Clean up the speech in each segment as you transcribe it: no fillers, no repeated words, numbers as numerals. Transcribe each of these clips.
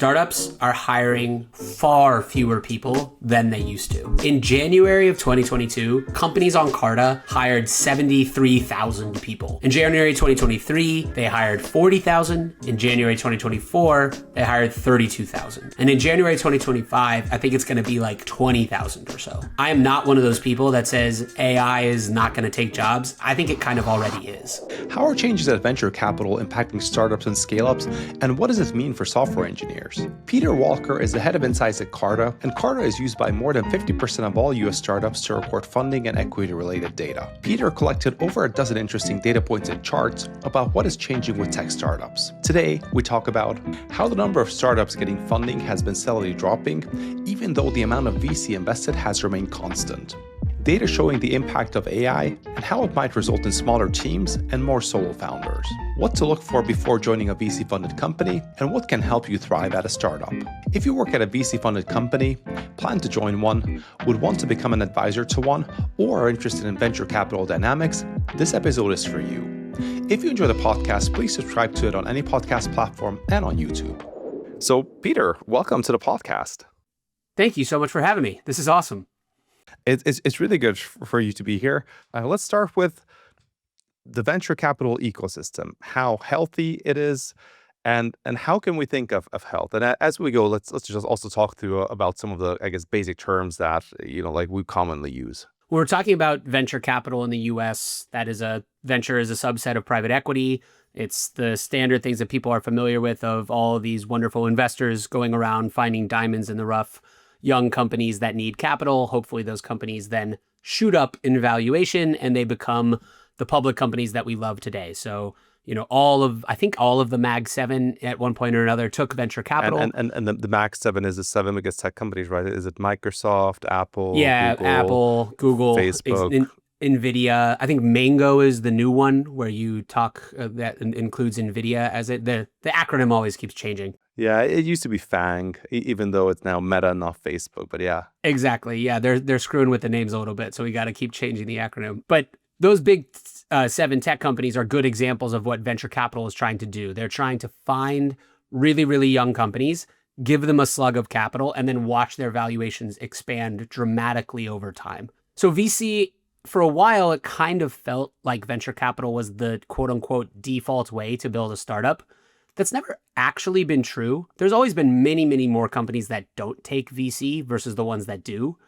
Startups are hiring far fewer people than they used to. In January of 2022, companies on Carta hired 73,000 people. In January 2023, they hired 40,000. In January 2024, they hired 32,000. And in January 2025, I think it's going to be like 20,000 or so. I am not one of those people that says AI is not going to take jobs. I think it kind of already is. How are changes at venture capital impacting startups and scale-ups, and what does this mean for software engineers? Peter Walker is the head of insights at Carta, and Carta is used by more than 50% of all US startups to report funding and equity-related data. Peter collected over a dozen interesting data points and charts about what is changing with tech startups. Today, we talk about how the number of startups getting funding has been steadily dropping, even though the amount of VC invested has remained constant. Data showing the impact of AI and how it might result in smaller teams and more solo founders. What to look for before joining a VC-funded company, and what can help you thrive at a startup. If you work at a VC-funded company, plan to join one, would want to become an advisor to one, or are interested in venture capital dynamics, this episode is for you. If you enjoy the podcast, please subscribe to it on any podcast platform and on YouTube. So, Peter, welcome to the podcast. Thank you so much for having me. This is awesome. It's really good for you to be here. Let's start with the venture capital ecosystem, how healthy it is, and how can we think of health? And as we go, let's just also talk through about some of the, I guess, basic terms that, like we commonly use. We're talking about venture capital in the US. That is venture is a subset of private equity. It's the standard things that people are familiar with of all of these wonderful investors going around finding diamonds in the rough, young companies that need capital. Hopefully those companies then shoot up in valuation and they become the public companies that we love today. So, I think all of the Mag 7 at one point or another took venture capital. And the Mag 7 is the 7 biggest tech companies, right? Is it Microsoft, Apple, Google, Apple, Google, Facebook, NVIDIA. I think Mango is the new one where you talk that includes NVIDIA as it. The acronym always keeps changing. Yeah, it used to be FANG, even though it's now Meta, not Facebook. But yeah, exactly. Yeah, they're screwing with the names a little bit, so we got to keep changing the acronym. But those big 7 tech companies are good examples of what venture capital is trying to do. They're trying to find really, really young companies, give them a slug of capital, and then watch their valuations expand dramatically over time. So VC, for a while, it kind of felt like venture capital was the quote unquote default way to build a startup. That's never actually been true. There's always been many, many more companies that don't take VC versus the ones that do.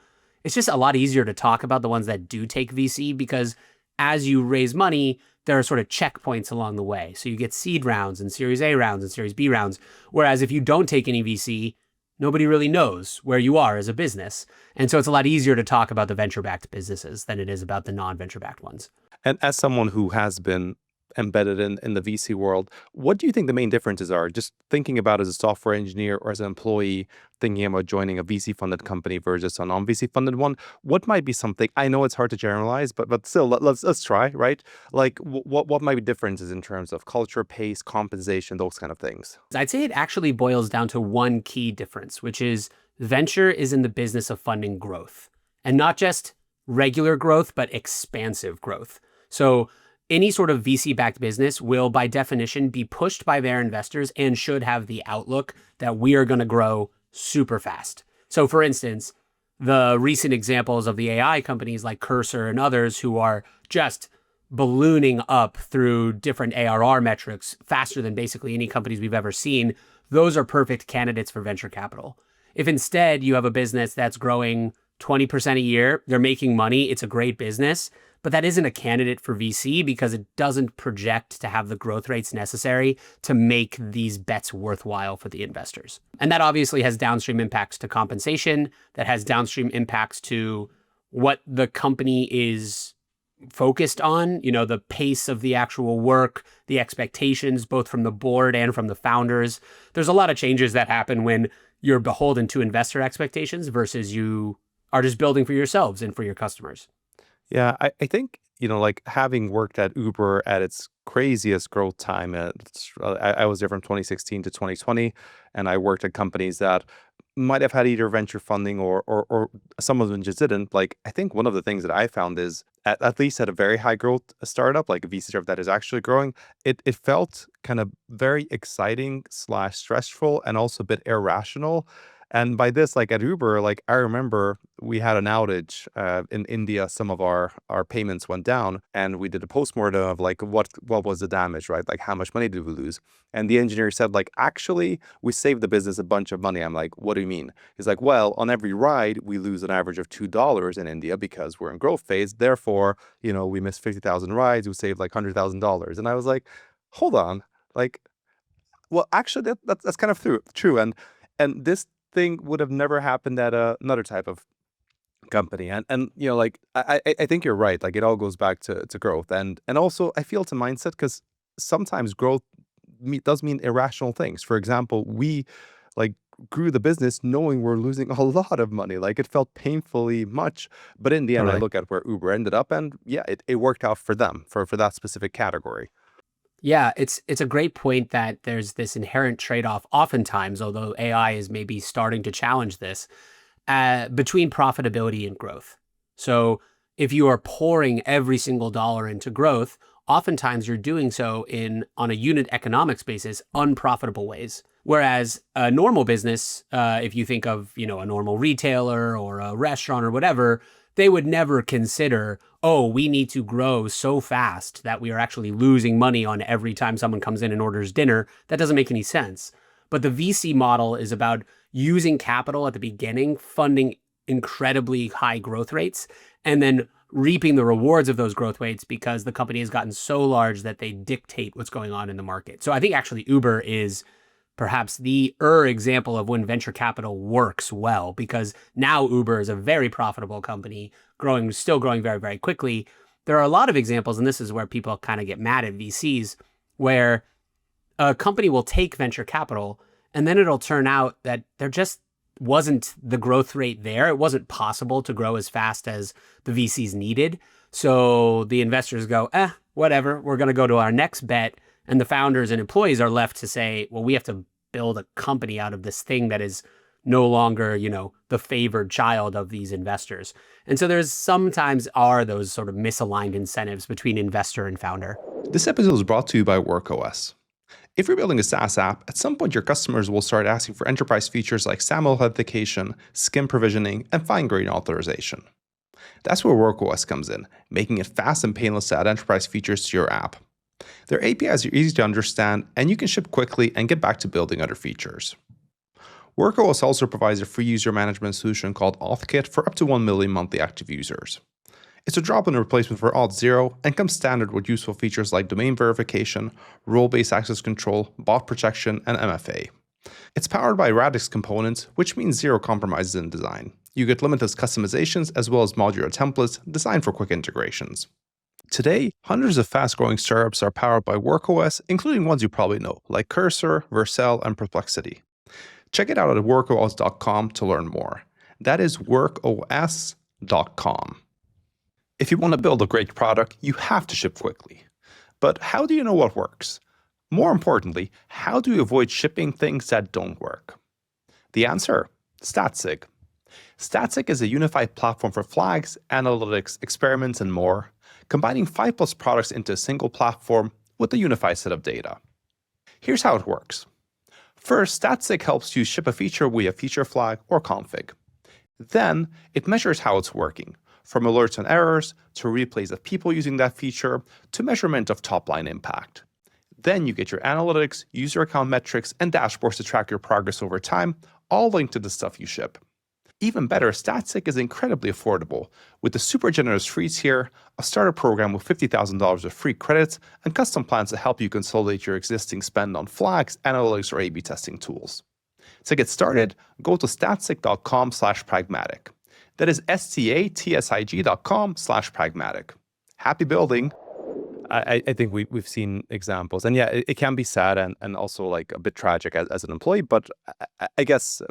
It's just a lot easier to talk about the ones that do take VC because as you raise money, there are sort of checkpoints along the way. So you get seed rounds and Series A rounds and Series B rounds. Whereas if you don't take any VC, nobody really knows where you are as a business. And so it's a lot easier to talk about the venture-backed businesses than it is about the non-venture-backed ones. And as someone who has been embedded in the VC world, what do you think the main differences are? Just thinking about as a software engineer or as an employee, thinking about joining a VC-funded company versus a non-VC-funded one, what might be something? I know it's hard to generalize, but still, let's try, right? Like, what might be differences in terms of culture, pace, compensation, those kind of things? I'd say it actually boils down to one key difference, which is venture is in the business of funding growth, and not just regular growth, but expansive growth. So any sort of VC-backed business will, by definition, be pushed by their investors and should have the outlook that we are going to grow super fast. So, for instance, the recent examples of the AI companies like Cursor and others who are just ballooning up through different ARR metrics faster than basically any companies we've ever seen, those are perfect candidates for venture capital. If instead you have a business that's growing 20% a year, they're making money, it's a great business, but that isn't a candidate for VC because it doesn't project to have the growth rates necessary to make these bets worthwhile for the investors. And that obviously has downstream impacts to compensation, that has downstream impacts to what the company is focused on, the pace of the actual work, the expectations, both from the board and from the founders. There's a lot of changes that happen when you're beholden to investor expectations versus you are just building for yourselves and for your customers. Yeah, I think, like having worked at Uber at its craziest growth time, I was there from 2016 to 2020, and I worked at companies that might have had either venture funding or some of them just didn't. Like, I think one of the things that I found is at least at a very high growth startup, like a VC startup that is actually growing, it felt kind of very exciting slash stressful and also a bit irrational. And by this, like at Uber, like I remember we had an outage in India. Some of our payments went down, and we did a postmortem of like what was the damage, right? Like how much money did we lose? And the engineer said, like, actually, we saved the business a bunch of money. I'm like, what do you mean? He's like, well, on every ride, we lose an average of $2 in India because we're in growth phase. Therefore, we missed 50,000 rides. We saved like $100,000. And I was like, hold on. Like, well, actually, that's kind of true. And this thing would have never happened at another type of company. And like I think you're right. Like it all goes back to growth. And also I feel it's a mindset because sometimes growth does mean irrational things. For example, we like grew the business knowing we're losing a lot of money. Like it felt painfully much. But in the end, I Totally. look at where Uber ended up and yeah, it worked out for them for that specific category. Yeah, it's a great point that there's this inherent trade-off oftentimes, although AI is maybe starting to challenge this, between profitability and growth. So if you are pouring every single dollar into growth, oftentimes you're doing so in on a unit economics basis, unprofitable ways. Whereas a normal business, if you think of a normal retailer or a restaurant or whatever, they would never consider, oh, we need to grow so fast that we are actually losing money on every time someone comes in and orders dinner. That doesn't make any sense. But the VC model is about using capital at the beginning, funding incredibly high growth rates, and then reaping the rewards of those growth rates because the company has gotten so large that they dictate what's going on in the market. So I think actually Uber is perhaps the example of when venture capital works well, because now Uber is a very profitable company, still growing very, very quickly. There are a lot of examples, and this is where people kind of get mad at VCs, where a company will take venture capital and then it'll turn out that there just wasn't the growth rate there. It wasn't possible to grow as fast as the VCs needed. So the investors go, whatever, we're going to go to our next bet. And the founders and employees are left to say, well, we have to build a company out of this thing that is no longer, the favored child of these investors. And so there's sometimes are those sort of misaligned incentives between investor and founder. This episode is brought to you by WorkOS. If you're building a SaaS app, at some point your customers will start asking for enterprise features like SAML authentication, skim provisioning, and fine-grained authorization. That's where WorkOS comes in, making it fast and painless to add enterprise features to your app. Their APIs are easy to understand, and you can ship quickly and get back to building other features. WorkOS also provides a free user management solution called AuthKit for up to 1 million monthly active users. It's a drop-in replacement for Auth0 and comes standard with useful features like domain verification, role-based access control, bot protection, and MFA. It's powered by Radix components, which means zero compromises in design. You get limitless customizations as well as modular templates designed for quick integrations. Today, hundreds of fast-growing startups are powered by WorkOS, including ones you probably know, like Cursor, Vercel, and Perplexity. Check it out at workos.com to learn more. That is workos.com. If you want to build a great product, you have to ship quickly. But how do you know what works? More importantly, how do you avoid shipping things that don't work? The answer? Statsig. Statsig is a unified platform for flags, analytics, experiments, and more, combining 5+ products into a single platform with a unified set of data. Here's how it works. First, Statsig helps you ship a feature via feature flag or config. Then, it measures how it's working, from alerts and errors, to replays of people using that feature, to measurement of top-line impact. Then you get your analytics, user account metrics, and dashboards to track your progress over time, all linked to the stuff you ship. Even better, Statsig is incredibly affordable, with the super generous free tier, a starter program with $50,000 of free credits, and custom plans to help you consolidate your existing spend on flags, analytics, or A/B testing tools. To get started, go to statsig.com/pragmatic. That is statsig.com/pragmatic. Happy building. I think we've seen examples, and yeah, it can be sad and also like a bit tragic as an employee, but I guess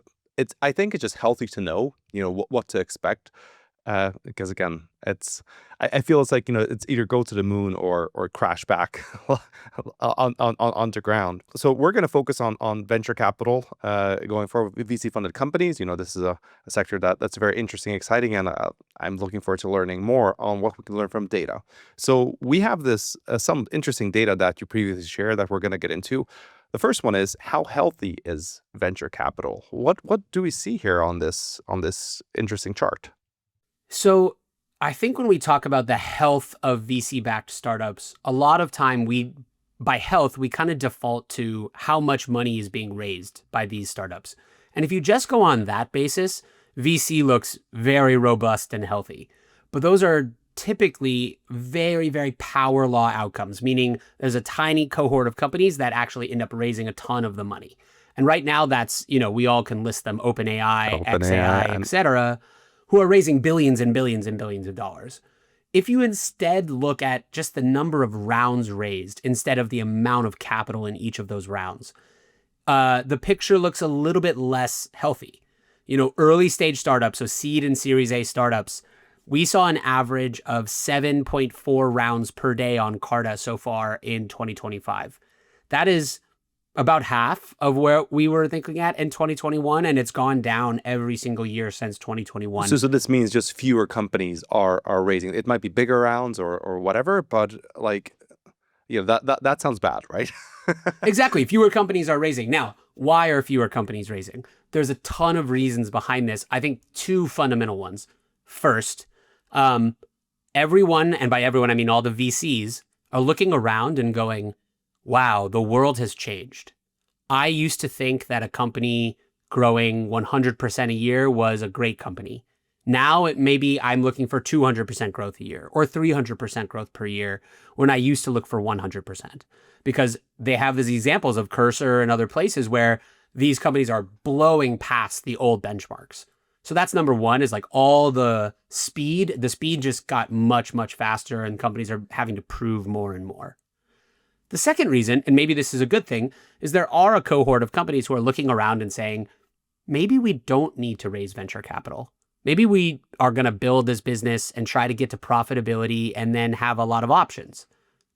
I think it's just healthy to know, what to expect. Because again, I feel it's like, it's either go to the moon or crash back onto ground. So we're going to focus on venture capital going forward with VC funded companies. This is a sector that's very interesting, exciting, and I'm looking forward to learning more on what we can learn from data. So we have this some interesting data that you previously shared that we're going to get into. The first one is, how healthy is venture capital? What do we see here on this interesting chart? So I think when we talk about the health of VC-backed startups, a lot of time by health, we kind of default to how much money is being raised by these startups. And if you just go on that basis, VC looks very robust and healthy. But those are typically very, very power law outcomes, meaning there's a tiny cohort of companies that actually end up raising a ton of the money. And right now that's, we all can list them, OpenAI, XAI, et cetera, who are raising billions and billions and billions of dollars. If you instead look at just the number of rounds raised instead of the amount of capital in each of those rounds, the picture looks a little bit less healthy. Early stage startups, so seed and Series A startups, we saw an average of 7.4 rounds per day on Carta so far in 2025. That is about half of where we were thinking at in 2021, and it's gone down every single year since 2021. So this means just fewer companies are raising. It might be bigger rounds or whatever, but that sounds bad, right? Exactly. Fewer companies are raising. Now, why are fewer companies raising? There's a ton of reasons behind this. I think two fundamental ones. First, everyone, and by everyone I mean all the VCs, are looking around and going, wow, the world has changed. I used to think that a company growing 100% a year was a great company. Now maybe I'm looking for 200% growth a year or 300% growth per year when I used to look for 100%, because they have these examples of Cursor and other places where these companies are blowing past the old benchmarks. So that's number one, is like all the speed just got much, much faster and companies are having to prove more and more. The second reason, and maybe this is a good thing, is there are a cohort of companies who are looking around and saying, maybe we don't need to raise venture capital. Maybe we are going to build this business and try to get to profitability and then have a lot of options.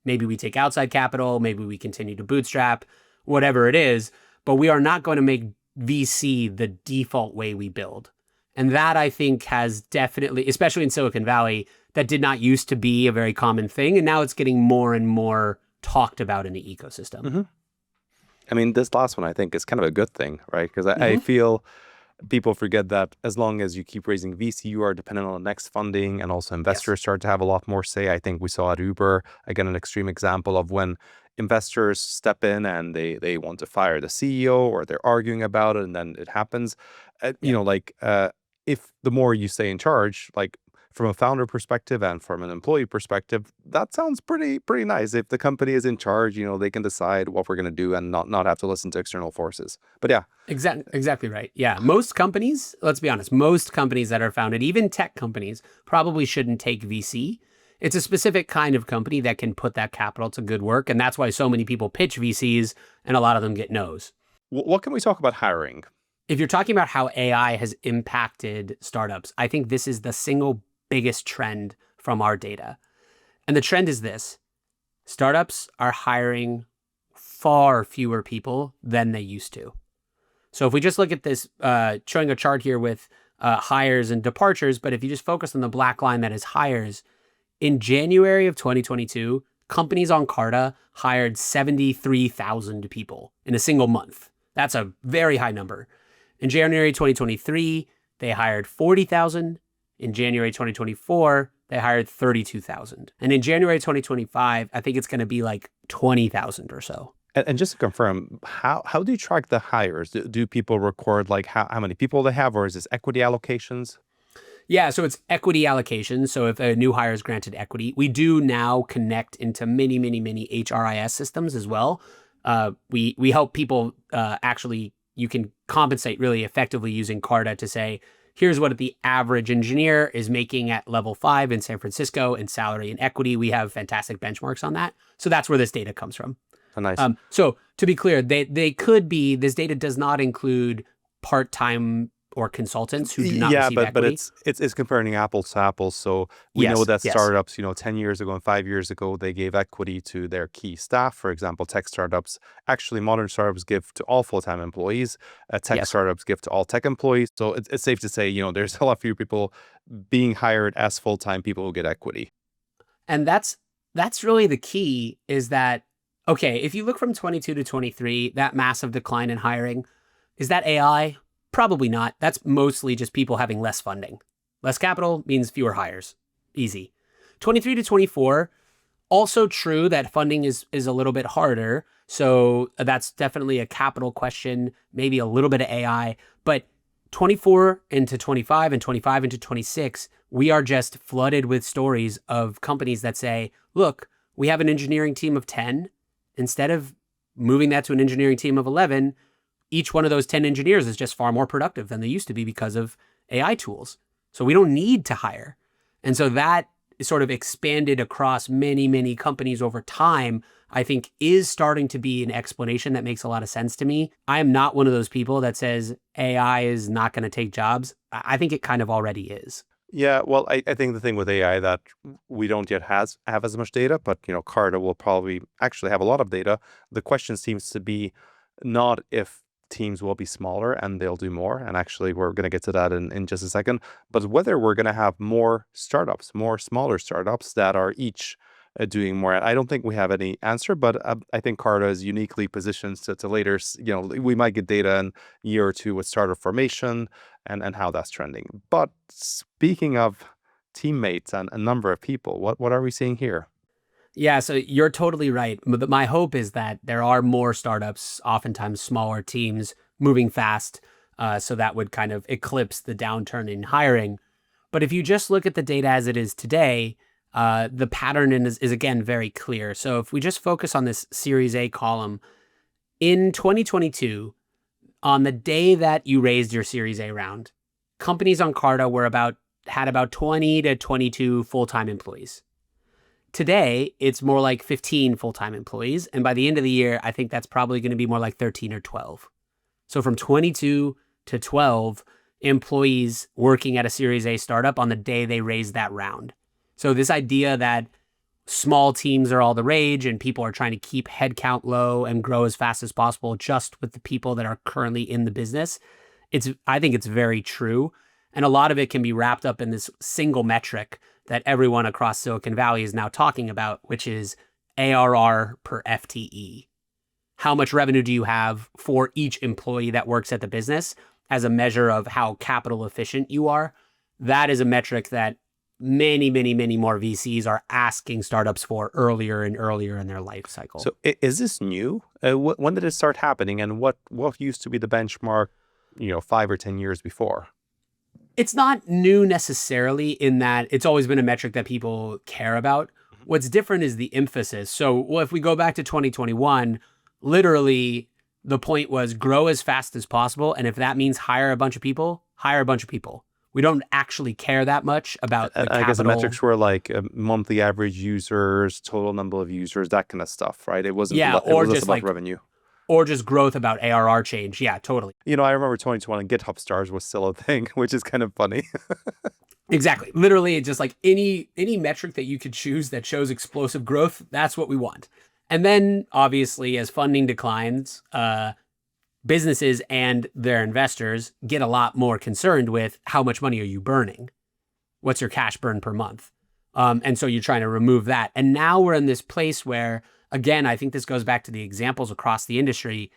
Maybe we take outside capital, maybe we continue to bootstrap, whatever it is, but we are not going to make VC the default way we build. And that, I think, has definitely, especially in Silicon Valley, that did not used to be a very common thing. And now it's getting more and more talked about in the ecosystem. Mm-hmm. I mean, this last one, I think, is kind of a good thing, right? Because I feel people forget that as long as you keep raising VC, you are dependent on the next funding, and also investors start to have a lot more say. I think we saw at Uber, again, an extreme example of when investors step in and they want to fire the CEO, or they're arguing about it, and then it happens. If the more you stay in charge, like from a founder perspective and from an employee perspective, that sounds pretty nice. If the company is in charge, they can decide what we're going to do and not have to listen to external forces. But yeah. Exactly right. Yeah. Most companies, let's be honest, most companies that are founded, even tech companies, probably shouldn't take VC. It's a specific kind of company that can put that capital to good work. And that's why so many people pitch VCs and a lot of them get no's. What can we talk about hiring? If you're talking about how AI has impacted startups, I think this is the single biggest trend from our data. And the trend is this: startups are hiring far fewer people than they used to. So if we just look at this, showing a chart here with hires and departures, but if you just focus on the black line that is hires, in January of 2022, companies on Carta hired 73,000 people in a single month. That's a very high number. In January 2023, they hired 40,000. In January 2024, they hired 32,000. And in January 2025, I think it's going to be like 20,000 or so. And just to confirm, how do you track the hires? Do people record like how many people they have, or is this equity allocations? Yeah, so it's equity allocations. So if a new hire is granted equity, we do now connect into many HRIS systems as well. We help people actually, you can compensate really effectively using Carta to say, here's what the average engineer is making at level 5 in San Francisco in salary and equity. We have fantastic benchmarks on that. So that's where this data comes from. Oh, nice. So to be clear, they could be, this data does not include part-time or consultants who do not Yeah, receive but equity. it's comparing apples to apples. So we know Yes, that yes, startups, 10 years ago and 5 years ago, they gave equity to their key staff. For example, tech startups, actually modern startups give to all full-time employees. Tech yes. startups give to all tech employees. So it's safe to say, there's a lot fewer people being hired as full-time people who get equity. And that's really the key is that, okay, if you look from 22 to 23, that massive decline in hiring, is that AI? Probably not. That's mostly just people having less funding. Less capital means fewer hires. Easy. 23 to 24, also true that funding is a little bit harder. So that's definitely a capital question, maybe a little bit of AI. But 24 into 25 and 25 into 26, we are just flooded with stories of companies that say, look, we have an engineering team of 10. Instead of moving that to an engineering team of 11, each one of those 10 engineers is just far more productive than they used to be because of AI tools. So we don't need to hire. And so that is sort of expanded across many, many companies over time, I think is starting to be an explanation that makes a lot of sense to me. I am not one of those people that says AI is not going to take jobs. I think it kind of already is. Yeah, well, I think the thing with AI that we don't yet have as much data, but Carta will probably actually have a lot of data. The question seems to be not if teams will be smaller and they'll do more, and actually we're going to get to that in just a second, but whether we're going to have more startups, more smaller startups that are each doing more. I don't think we have any answer, but I think Carta is uniquely positioned to later, we might get data in a year or two with startup formation and how that's trending. But speaking of teammates and a number of people, what are we seeing here? Yeah, so you're totally right. But my hope is that there are more startups, oftentimes smaller teams, moving fast. So that would kind of eclipse the downturn in hiring. But if you just look at the data as it is today, the pattern is again very clear. So if we just focus on this Series A column, in 2022, on the day that you raised your Series A round, companies on Carta had about 20 to 22 full-time employees. Today, it's more like 15 full-time employees. And by the end of the year, I think that's probably going to be more like 13 or 12. So from 22 to 12 employees working at a Series A startup on the day they raised that round. So this idea that small teams are all the rage and people are trying to keep headcount low and grow as fast as possible just with the people that are currently in the business, I think it's very true. And a lot of it can be wrapped up in this single metric that everyone across Silicon Valley is now talking about, which is ARR per FTE. How much revenue do you have for each employee that works at the business as a measure of how capital efficient you are? That is a metric that many, many, many more VCs are asking startups for earlier and earlier in their life cycle. So is this new? When did it start happening, and what used to be the benchmark, 5 or 10 years before? It's not new necessarily in that it's always been a metric that people care about. What's different is the emphasis. So, if we go back to 2021, literally the point was grow as fast as possible. And if that means hire a bunch of people, hire a bunch of people. We don't actually care that much about the I guess the capital. metrics were like monthly average users, total number of users, that kind of stuff, right? It wasn't. Yeah, It or was less just about like, revenue. or just growth about ARR change. Yeah, totally. I remember 2021 and GitHub stars was still a thing, which is kind of funny. Exactly. Literally, it's just like any metric that you could choose that shows explosive growth, that's what we want. And then obviously as funding declines, businesses and their investors get a lot more concerned with how much money are you burning? What's your cash burn per month? And so you're trying to remove that. And now we're in this place where, again, I think this goes back to the examples across the industry.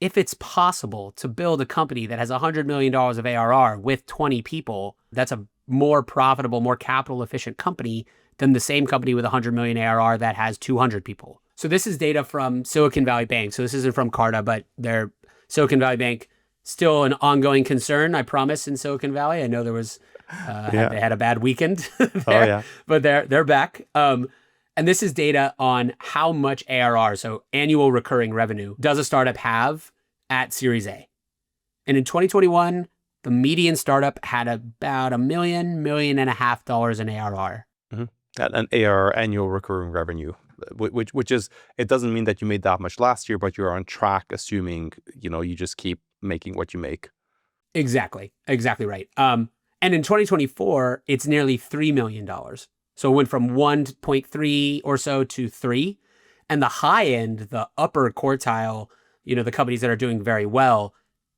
If it's possible to build a company that has $100 million of ARR with 20 people, that's a more profitable, more capital efficient company than the same company with 100 million ARR that has 200 people. So this is data from Silicon Valley Bank. So this isn't from Carta, but they're Silicon Valley Bank, still an ongoing concern, I promise, in Silicon Valley. I know there was, they had a bad weekend there, Oh yeah. but they're back. And this is data on how much ARR, so annual recurring revenue, does a startup have at Series A. And in 2021, the median startup had about $1 million, $1.5 million in ARR. Mm-hmm. An ARR, annual recurring revenue, which is, it doesn't mean that you made that much last year, but you're on track, assuming you just keep making what you make. Exactly right. And in 2024, it's nearly $3 million. So it went from 1.3 or so to 3. And the high end, the upper quartile, the companies that are doing very well,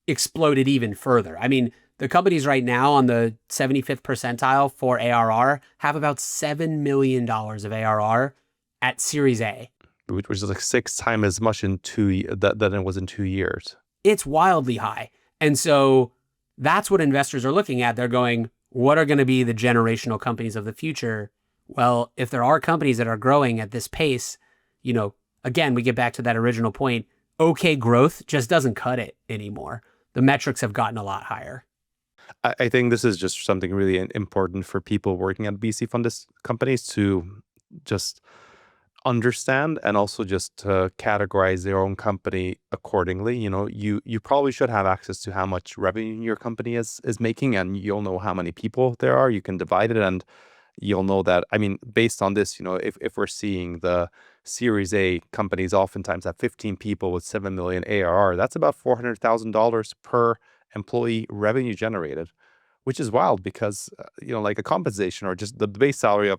exploded even further. I mean, the companies right now on the 75th percentile for ARR have about $7 million of ARR at Series A. Which is like 6 times as much in than it was in 2 years. It's wildly high. And so that's what investors are looking at. They're going, what are going to be the generational companies of the future? Well, if there are companies that are growing at this pace, again, we get back to that original point. Okay, growth just doesn't cut it anymore. The metrics have gotten a lot higher. I think this is just something really important for people working at VC funded companies to just understand, and also just to categorize their own company accordingly. You probably should have access to how much revenue your company is making, and you'll know how many people there are. You can divide it, and you'll know that. I mean, based on this, if we're seeing the Series A companies oftentimes have 15 people with 7 million ARR, that's about $400,000 per employee revenue generated, which is wild because, like a compensation or just the base salary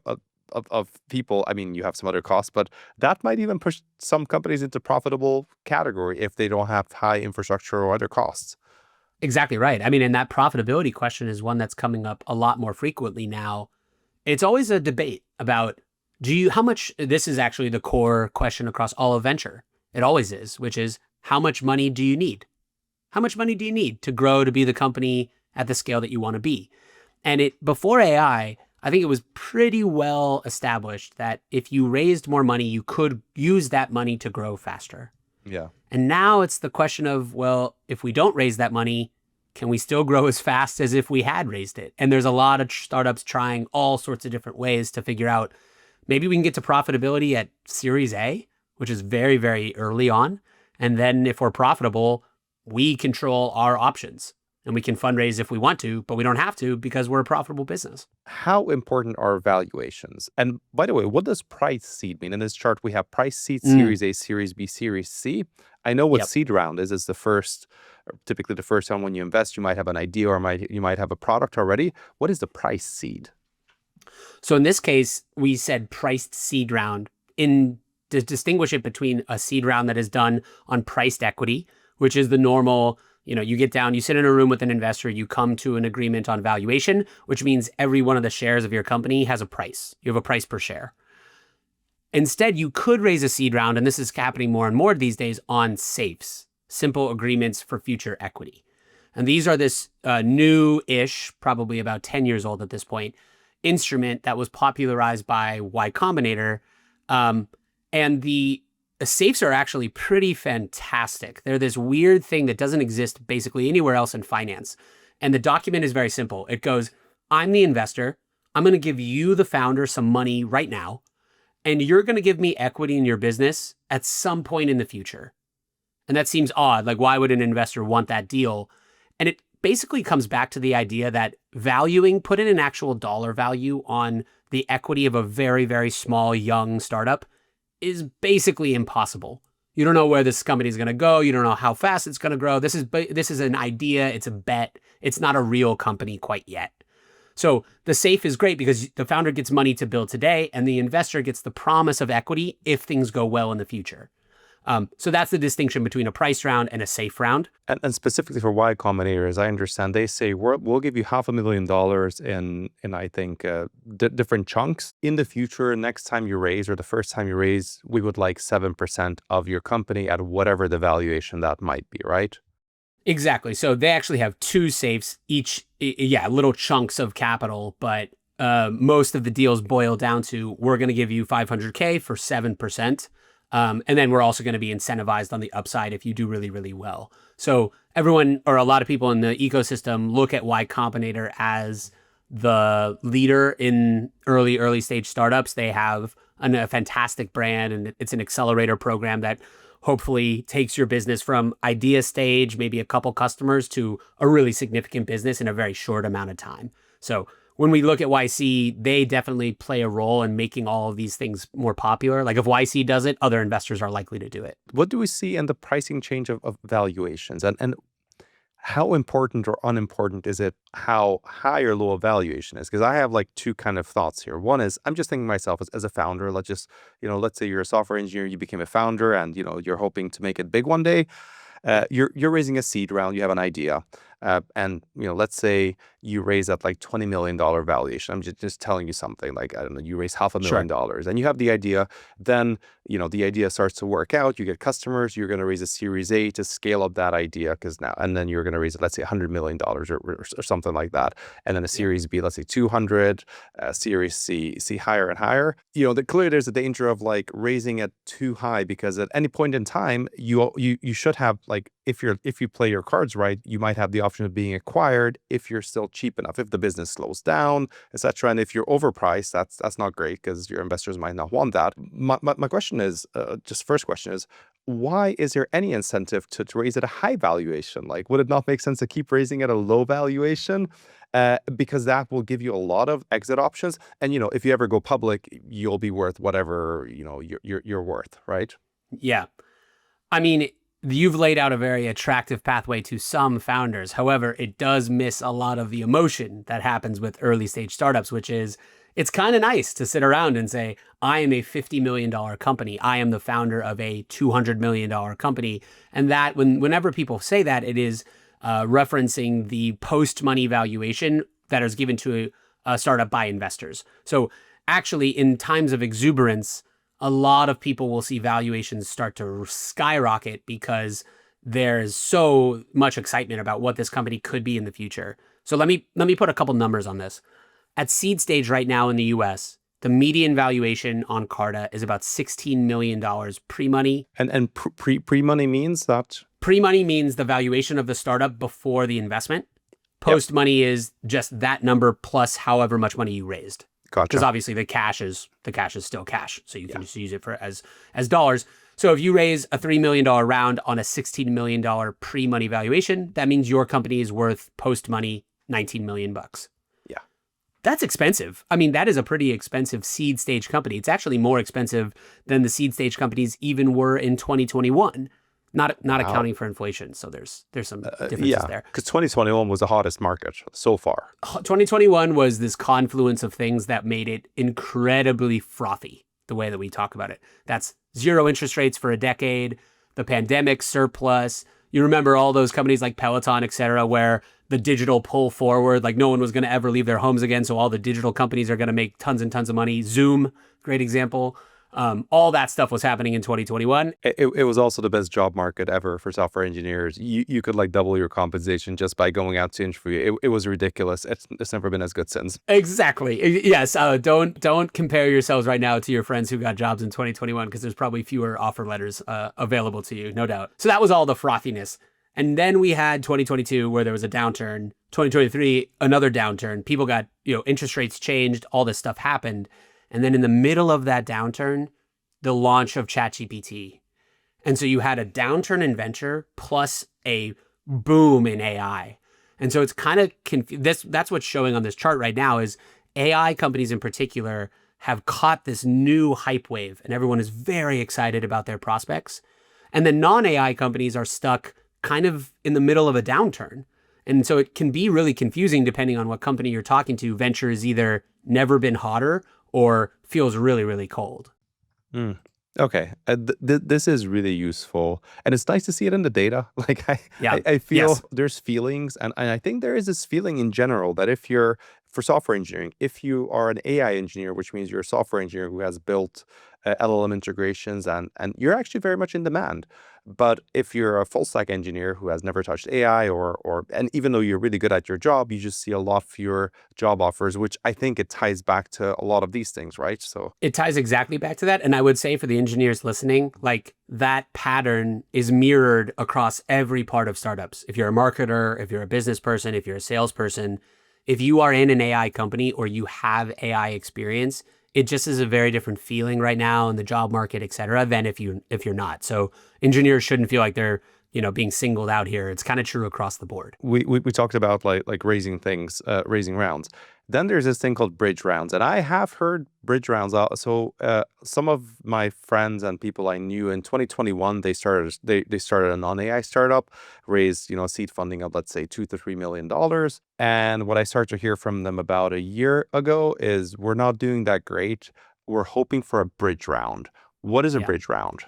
of people. I mean, you have some other costs, but that might even push some companies into profitable category if they don't have high infrastructure or other costs. Exactly right. I mean, and that profitability question is one that's coming up a lot more frequently now. It's always a debate about how much, this is actually the core question across all of venture. It always is, which is how much money do you need? How much money do you need to grow to be the company at the scale that you want to be? And before AI, I think it was pretty well established that if you raised more money, you could use that money to grow faster. Yeah. And now it's the question of, well, if we don't raise that money, can we still grow as fast as if we had raised it? And there's a lot of startups trying all sorts of different ways to figure out, maybe we can get to profitability at Series A, which is very, very early on. And then if we're profitable, we control our options. And we can fundraise if we want to, but we don't have to because we're a profitable business. How important are valuations? And by the way, what does price seed mean? In this chart, we have price seed, Series A, Series B, Series C. I know what seed round is. It's typically the first time when you invest, you might have an idea or you might have a product already. What is the price seed? So in this case, we said priced seed round to distinguish it between a seed round that is done on priced equity, which is the normal. You get down, you sit in a room with an investor, you come to an agreement on valuation, which means every one of the shares of your company has a price. You have a price per share. Instead, you could raise a seed round, and this is happening more and more these days, on SAFEs, simple agreements for future equity. And these are this new-ish, probably about 10 years old at this point, instrument that was popularized by Y Combinator. And the safes are actually pretty fantastic. They're this weird thing that doesn't exist basically anywhere else in finance. And the document is very simple. It goes, I'm the investor. I'm going to give you, the founder, some money right now. And you're going to give me equity in your business at some point in the future. And that seems odd. Like, why would an investor want that deal? And it basically comes back to the idea that putting an actual dollar value on the equity of a very, very small, young startup is basically impossible. You don't know where this company is going to go. You don't know how fast it's going to grow. This is an idea. It's a bet. It's not a real company quite yet. So the SAFE is great because the founder gets money to build today, and the investor gets the promise of equity if things go well in the future. So that's the distinction between a price round and a SAFE round. And specifically for Y Combinator, as I understand, they say we'll give you $500,000 in I think different chunks. In the future, next time you raise or the first time you raise, we would like 7% of your company at whatever the valuation that might be, right? Exactly. So they actually have two safes, each, little chunks of capital, but most of the deals boil down to, we're going to give you $500K for 7%. And then we're also going to be incentivized on the upside if you do really, really well. So everyone, or a lot of people in the ecosystem, look at Y Combinator as the leader in early stage startups. They have a fantastic brand, and it's an accelerator program that hopefully takes your business from idea stage, maybe a couple customers, to a really significant business in a very short amount of time. So when we look at YC, they definitely play a role in making all of these things more popular. Like, if YC does it, other investors are likely to do it. What do we see in the pricing change of valuations? And how important or unimportant is it how high or low a valuation is? Because I have like two kind of thoughts here. One is I'm just thinking myself as a founder. Let's just, let's say you're a software engineer, you became a founder, and you're hoping to make it big one day. You're raising a seed round. You have an idea, and let's say you raise at like $20 million valuation. I'm just telling you something like, I don't know, you raise half a million Sure. dollars, and you have the idea. Then the idea starts to work out. You get customers. You're going to raise a Series A to scale up that idea and then you're going to raise, let's say, $100 million or something like that, and then a Yeah. Series B, let's say 200, Series C higher and higher. Clearly there's a danger of like raising it too high, because at any point in time you should have, like, if you play your cards right, you might have the option of being acquired if you're still cheap enough, if the business slows down, etc. And if you're overpriced, that's not great, because your investors might not want that. My question is, just first question is, why is there any incentive to raise at a high valuation? Like, would it not make sense to keep raising at a low valuation? Because that will give you a lot of exit options. And, if you ever go public, you'll be worth whatever, you're worth, right? Yeah. I mean, you've laid out a very attractive pathway to some founders. However, it does miss a lot of the emotion that happens with early stage startups, which is it's kind of nice to sit around and say, I am a $50 million company. I am the founder of a $200 million company. And that whenever people say that, it is referencing the post-money valuation that is given to a startup by investors. So actually, in times of exuberance, a lot of people will see valuations start to skyrocket because there's so much excitement about what this company could be in the future. So let me put a couple numbers on this. At seed stage right now in the US, the median valuation on Carta is about $16 million pre-money. And pre-money means that? Pre-money means the valuation of the startup before the investment. Post-money is just that number plus however much money you raised. Gotcha. Because obviously the cash is still cash, so you can just use it for as dollars. So if you raise a $3 million round on a $16 million pre-money valuation, that means your company is worth post-money $19 million. Yeah, that's expensive. I mean, that is a pretty expensive seed stage company. It's actually more expensive than the seed stage companies even were in 2021. Not accounting for inflation, so there's some differences there. Because 2021 was the hottest market so far. 2021 was this confluence of things that made it incredibly frothy, the way that we talk about it. That's zero interest rates for a decade, the pandemic surplus. You remember all those companies like Peloton, et cetera, where the digital pull forward, like no one was going to ever leave their homes again, so all the digital companies are going to make tons and tons of money. Zoom, great example. All that stuff was happening in 2021. It was also the best job market ever for software engineers. You could like double your compensation just by going out to interview. It was ridiculous. It's never been as good since. Exactly. Yes. Don't compare yourselves right now to your friends who got jobs in 2021, because there's probably fewer offer letters available to you, no doubt. So that was all the frothiness. And then we had 2022 where there was a downturn. 2023, another downturn. People got, interest rates changed. All this stuff happened. And then in the middle of that downturn, the launch of ChatGPT. And so you had a downturn in venture plus a boom in AI. And so it's kind of that's what's showing on this chart right now is AI companies in particular have caught this new hype wave, and everyone is very excited about their prospects. And the non-AI companies are stuck kind of in the middle of a downturn. And so it can be really confusing depending on what company you're talking to. Venture is either never been hotter or feels really, really cold. Okay. This is really useful. And it's nice to see it in the data. Like Yeah. I feel Yes. there's feelings. And I think there is this feeling in general that if you're, for software engineering, if you are an AI engineer, which means you're a software engineer who has built LLM integrations, and you're actually very much in demand. But if you're a full stack engineer who has never touched AI and even though you're really good at your job, you just see a lot fewer job offers, which I think it ties back to a lot of these things, right? So it ties exactly back to that. And I would say for the engineers listening, like that pattern is mirrored across every part of startups. If you're a marketer, if you're a business person, if you're a salesperson, if you are in an AI company or you have AI experience, it just is a very different feeling right now in the job market, et cetera, than if you're not. So engineers shouldn't feel like they're, being singled out here. It's kind of true across the board. we talked about like raising things, raising rounds. Then there's this thing called bridge rounds, and I have heard bridge rounds. Some of my friends and people I knew in 2021, they started a non-AI startup, raised seed funding of, let's say, $2 to $3 million. And what I started to hear from them about a year ago is, we're not doing that great. We're hoping for a bridge round. What is a Yeah. bridge round?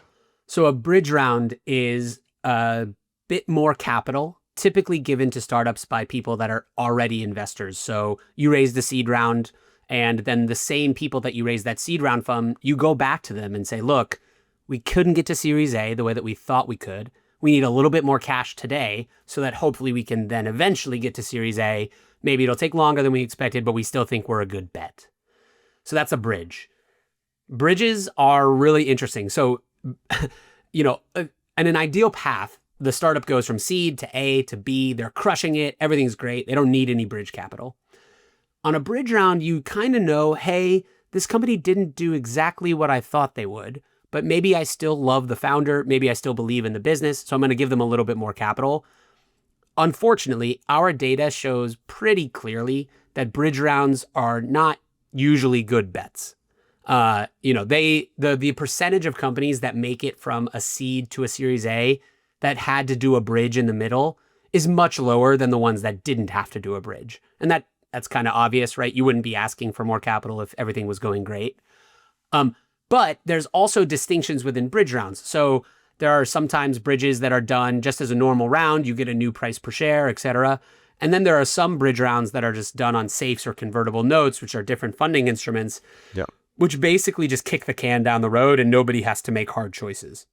So a bridge round is a bit more capital, typically given to startups by people that are already investors. So you raise the seed round, and then the same people that you raise that seed round from, you go back to them and say, look, we couldn't get to Series A the way that we thought we could. We need a little bit more cash today so that hopefully we can then eventually get to Series A. Maybe it'll take longer than we expected, but we still think we're a good bet. So that's a bridge. Bridges are really interesting. So, in an ideal path, the startup goes from seed to A to B. They're crushing it. Everything's great. They don't need any bridge capital. On a bridge round, you kind of know, hey, this company didn't do exactly what I thought they would, but maybe I still love the founder. Maybe I still believe in the business. So I'm going to give them a little bit more capital. Unfortunately, our data shows pretty clearly that bridge rounds are not usually good bets. The percentage of companies that make it from a seed to a Series A that had to do a bridge in the middle is much lower than the ones that didn't have to do a bridge. And that's kind of obvious, right? You wouldn't be asking for more capital if everything was going great. But there's also distinctions within bridge rounds. So there are sometimes bridges that are done just as a normal round. You get a new price per share, et cetera. And then there are some bridge rounds that are just done on safes or convertible notes, which are different funding instruments. Yeah. Which basically just kick the can down the road and nobody has to make hard choices.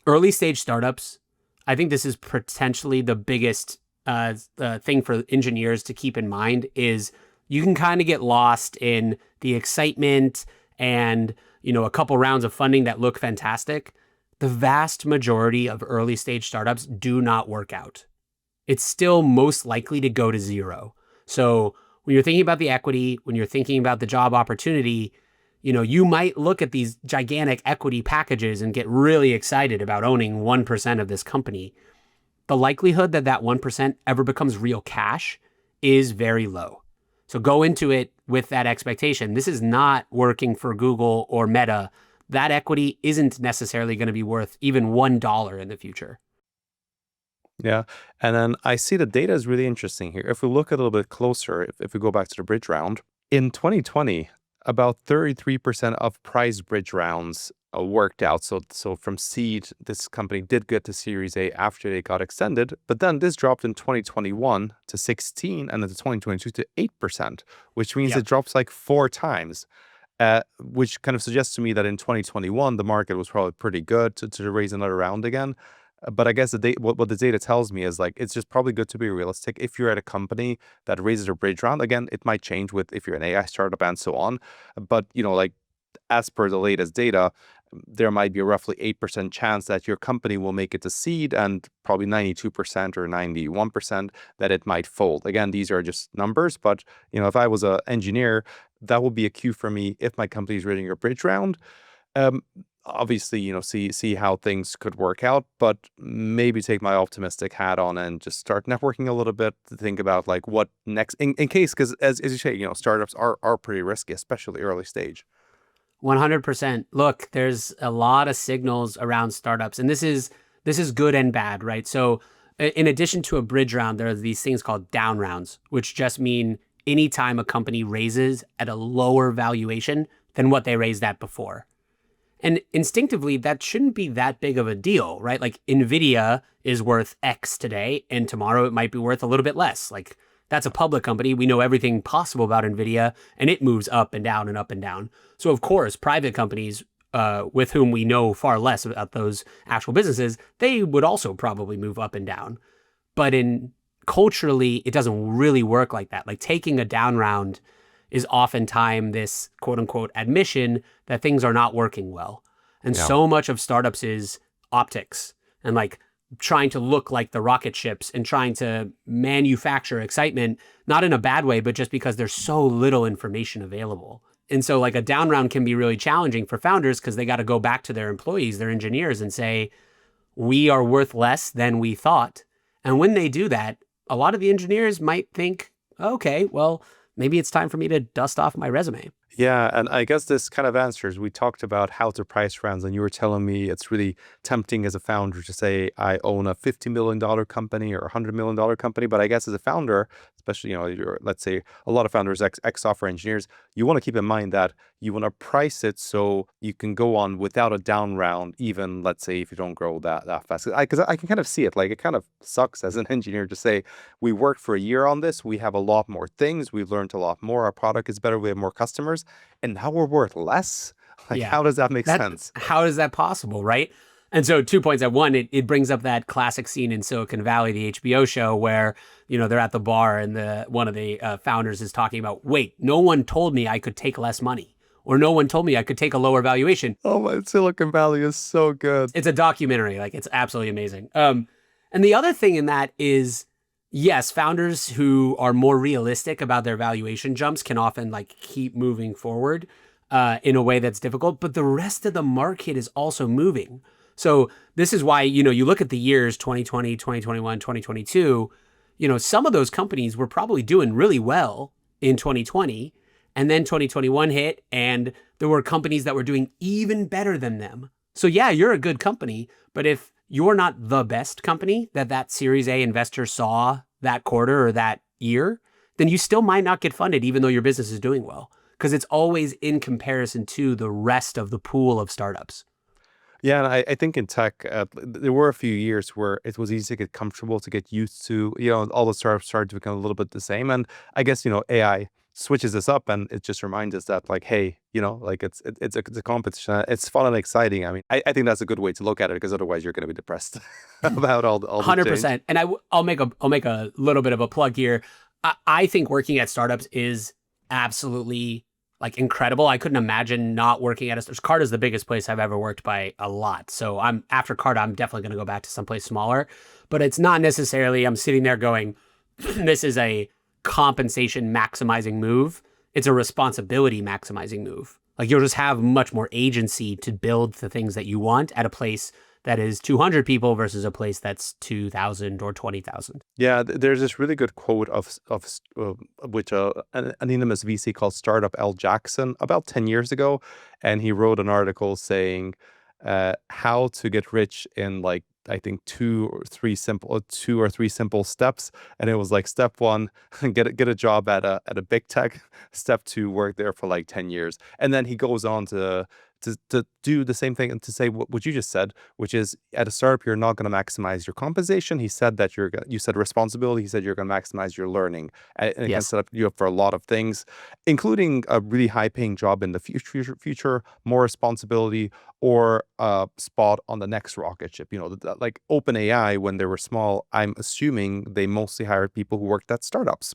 Early stage startups, I think this is potentially the biggest thing for engineers to keep in mind, is you can kind of get lost in the excitement and, a couple rounds of funding that look fantastic. The vast majority of early stage startups do not work out. It's still most likely to go to zero. So when you're thinking about the equity, when you're thinking about the job opportunity, you might look at these gigantic equity packages and get really excited about owning 1% of this company. The likelihood that that 1% ever becomes real cash is very low. So go into it with that expectation. This is not working for Google or Meta. That equity isn't necessarily going to be worth even $1 in the future. Yeah. And then I see the data is really interesting here. If we look a little bit closer, if we go back to the bridge round, in 2020, about 33% of prize bridge rounds worked out. So from seed, this company did get to Series A after they got extended, but then this dropped in 2021 to 16, and then to 2022 to 8%, which means it drops like 4 times. Which kind of suggests to me that in 2021, the market was probably pretty good to raise another round again. But I guess what the data tells me is, like, it's just probably good to be realistic. If you're at a company that raises a bridge round, again, it might change with if you're an AI startup and so on. But, like, as per the latest data, there might be a roughly 8% chance that your company will make it to seed, and probably 92% or 91% that it might fold. Again, these are just numbers, but, if I was an engineer, that would be a cue for me if my company is raising a bridge round. Obviously, see how things could work out, but maybe take my optimistic hat on and just start networking a little bit to think about, like, what next in case, because as you say, startups are pretty risky, especially early stage. 100%. Look, there's a lot of signals around startups, and this is good and bad, right? So in addition to a bridge round, there are these things called down rounds, which just mean anytime a company raises at a lower valuation than what they raised at before. And instinctively, that shouldn't be that big of a deal, right? Like, NVIDIA is worth X today, and tomorrow it might be worth a little bit less. Like, that's a public company. We know everything possible about NVIDIA, and it moves up and down and up and down. So, of course, private companies with whom we know far less about those actual businesses, they would also probably move up and down. But culturally, it doesn't really work like that. Like, taking a down round is oftentimes this quote unquote admission that things are not working well. And so much of startups is optics and, like, trying to look like the rocket ships and trying to manufacture excitement, not in a bad way, but just because there's so little information available. And so, like, a down round can be really challenging for founders because they got to go back to their employees, their engineers, and say, we are worth less than we thought. And when they do that, a lot of the engineers might think, okay, well, maybe it's time for me to dust off my resume. Yeah, and I guess this kind of answers. We talked about how to price rounds, and you were telling me it's really tempting as a founder to say I own a $50 million company or $100 million company. But I guess as a founder, especially let's say a lot of founders, ex software engineers, you want to keep in mind that you want to price it so you can go on without a down round, even let's say if you don't grow that fast. Because I can kind of see it. Like it kind of sucks as an engineer to say we worked for a year on this, we have a lot more things, we've learned a lot more, our product is better, we have more customers, and now we're worth less? Like, Yeah. how does that make sense? How is that possible, right? And so 2 points at one, it brings up that classic scene in Silicon Valley, the HBO show, where, they're at the bar and one of the founders is talking about, wait, no one told me I could take less money, or no one told me I could take a lower valuation. Oh my, Silicon Valley is so good. It's a documentary, like it's absolutely amazing. And the other thing in that is, yes, founders who are more realistic about their valuation jumps can often like keep moving forward in a way that's difficult, but the rest of the market is also moving. So this is why, you look at the years 2020, 2021, 2022, some of those companies were probably doing really well in 2020, and then 2021 hit and there were companies that were doing even better than them. So yeah, you're a good company, but if you're not the best company that Series A investor saw that quarter or that year, then you still might not get funded even though your business is doing well, because it's always in comparison to the rest of the pool of startups. Yeah, and I think in tech, there were a few years where it was easy to get comfortable, to get used to, all the startups started to become a little bit the same. And I guess, AI switches this up and it just reminds us that like, hey, like it's a competition. It's fun and exciting. I mean, I think that's a good way to look at it, because otherwise you're going to be depressed about all the change. 100%. And I'll make a little bit of a plug here. I think working at startups is absolutely like incredible. I couldn't imagine not working at Carta is the biggest place I've ever worked by a lot. So after Carta, I'm definitely going to go back to someplace smaller, but it's not necessarily, I'm sitting there going, this is a compensation maximizing move. It's a responsibility maximizing move. Like you'll just have much more agency to build the things that you want at a place that is 200 people versus a place that's 2,000 or 20,000. Yeah, there's this really good quote of which an anonymous VC called Startup L. Jackson about 10 years ago, and he wrote an article saying how to get rich in like I think two or three simple steps, and it was like step one, get a job at a big tech. Step two, work there for like 10 years, and then he goes on to do the same thing and to say what you just said, which is at a startup, you're not going to maximize your compensation. He said that you said responsibility. He said you're going to maximize your learning, and it can set up you up for a lot of things, including a really high paying job in the future, more responsibility, or a spot on the next rocket ship. Like OpenAI, when they were small, I'm assuming they mostly hired people who worked at startups.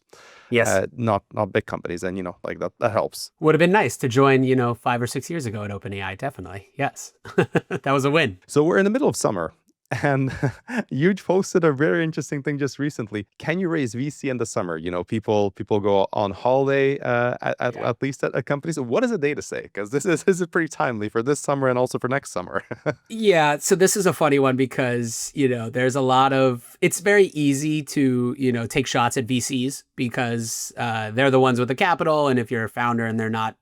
Yes. Not big companies. And, like that helps. Would have been nice to join, 5 or 6 years ago at OpenAI. Definitely. Yes. That was a win. So we're in the middle of summer. And you posted a very interesting thing just recently. Can you raise VC in the summer? People go on holiday at least at companies. What does the data say? Because this is pretty timely for this summer and also for next summer. Yeah. So this is a funny one because, there's a lot of, it's very easy to, take shots at VCs because they're the ones with the capital. And if you're a founder and they're not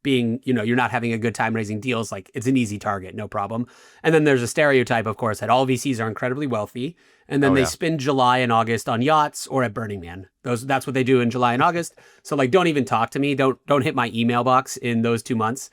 you're not having a good time raising deals, like it's an easy target, no problem. And then there's a stereotype, of course, that all VCs are incredibly wealthy. And then they spend July and August on yachts or at Burning Man. That's what they do in July and August. So like, don't even talk to me. Don't hit my email box in those 2 months.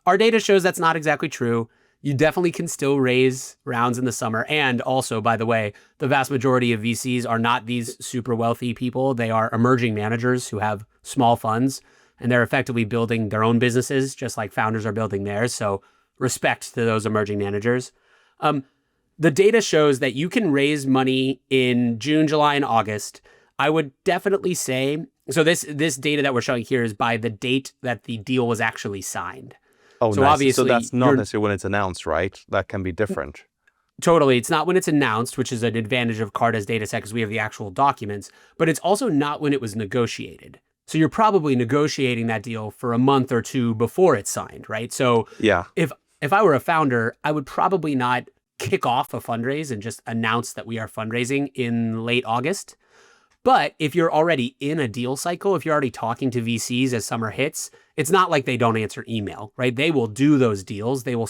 Our data shows that's not exactly true. You definitely can still raise rounds in the summer. And also, by the way, the vast majority of VCs are not these super wealthy people. They are emerging managers who have small funds, and they're effectively building their own businesses, just like founders are building theirs. So respect to those emerging managers. The data shows that you can raise money in June, July, and August. I would definitely say, so this data that we're showing here is by the date that the deal was actually signed. Oh, so nice. Obviously, so that's not necessarily when it's announced, right? That can be different. Totally. It's not when it's announced, which is an advantage of Carta's data set because we have the actual documents, but it's also not when it was negotiated. So you're probably negotiating that deal for a month or two before it's signed, right? So yeah, if I were a founder, I would probably not kick off a fundraise and just announce that we are fundraising in late August. But if you're already in a deal cycle, if you're already talking to VCs as summer hits, it's not like they don't answer email, right? They will do those deals. They will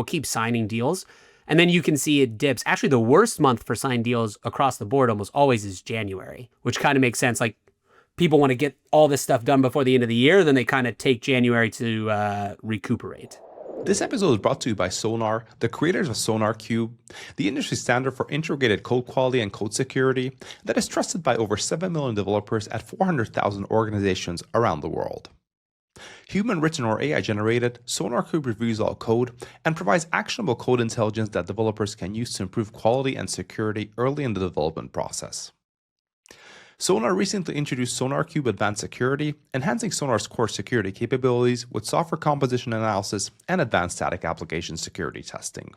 keep signing deals. And then you can see it dips. Actually, the worst month for signed deals across the board almost always is January, which kind of makes sense. Like people want to get all this stuff done before the end of the year, then they kind of take January to recuperate. This episode is brought to you by Sonar, the creators of Sonar Cube, the industry standard for integrated code quality and code security that is trusted by over 7 million developers at 400,000 organizations around the world. Human written or AI generated, Sonar Cube reviews all code and provides actionable code intelligence that developers can use to improve quality and security early in the development process. Sonar recently introduced Sonar Cube Advanced Security, enhancing Sonar's core security capabilities with software composition analysis and advanced static application security testing.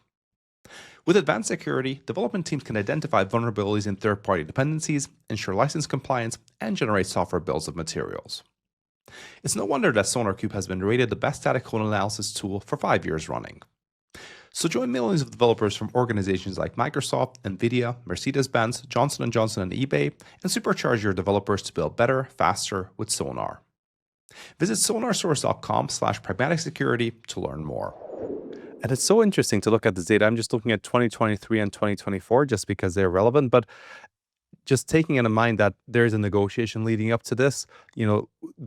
With advanced security, development teams can identify vulnerabilities in third-party dependencies, ensure license compliance, and generate software bills of materials. It's no wonder that Sonar Cube has been rated the best static code analysis tool for 5 years running. So join millions of developers from organizations like Microsoft, NVIDIA, Mercedes-Benz, Johnson & Johnson, and eBay, and supercharge your developers to build better, faster with Sonar. Visit sonarsource.com/pragmatic security to learn more. And it's so interesting to look at this data. I'm just looking at 2023 and 2024 just because they're relevant, but just taking in mind that there's a negotiation leading up to this,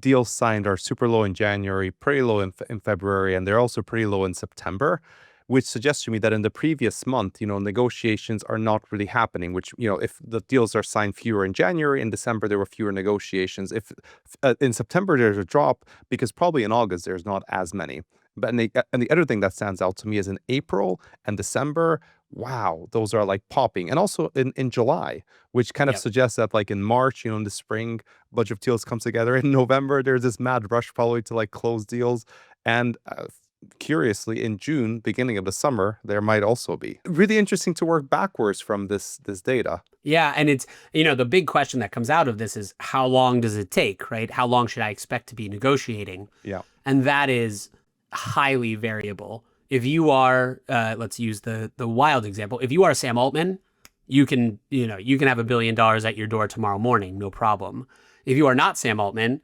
deals signed are super low in January, pretty low in February, and they're also pretty low in September, which suggests to me that in the previous month, negotiations are not really happening, which, if the deals are signed fewer in January, in December, there were fewer negotiations. If in September, there's a drop because probably in August, there's not as many. But and the other thing that stands out to me is in April and December, wow, those are like popping. And also in July, which kind of suggests that like in March, in the spring, a bunch of deals comes together. In November, there's this mad rush probably to like close deals. And curiously, in June, beginning of the summer, there might also be. Really interesting to work backwards from this data. Yeah, and it's, the big question that comes out of this is how long does it take, right? How long should I expect to be negotiating? Yeah. And that is highly variable. If you are, let's use the wild example. If you are Sam Altman, you can have $1 billion at your door tomorrow morning, no problem. If you are not Sam Altman,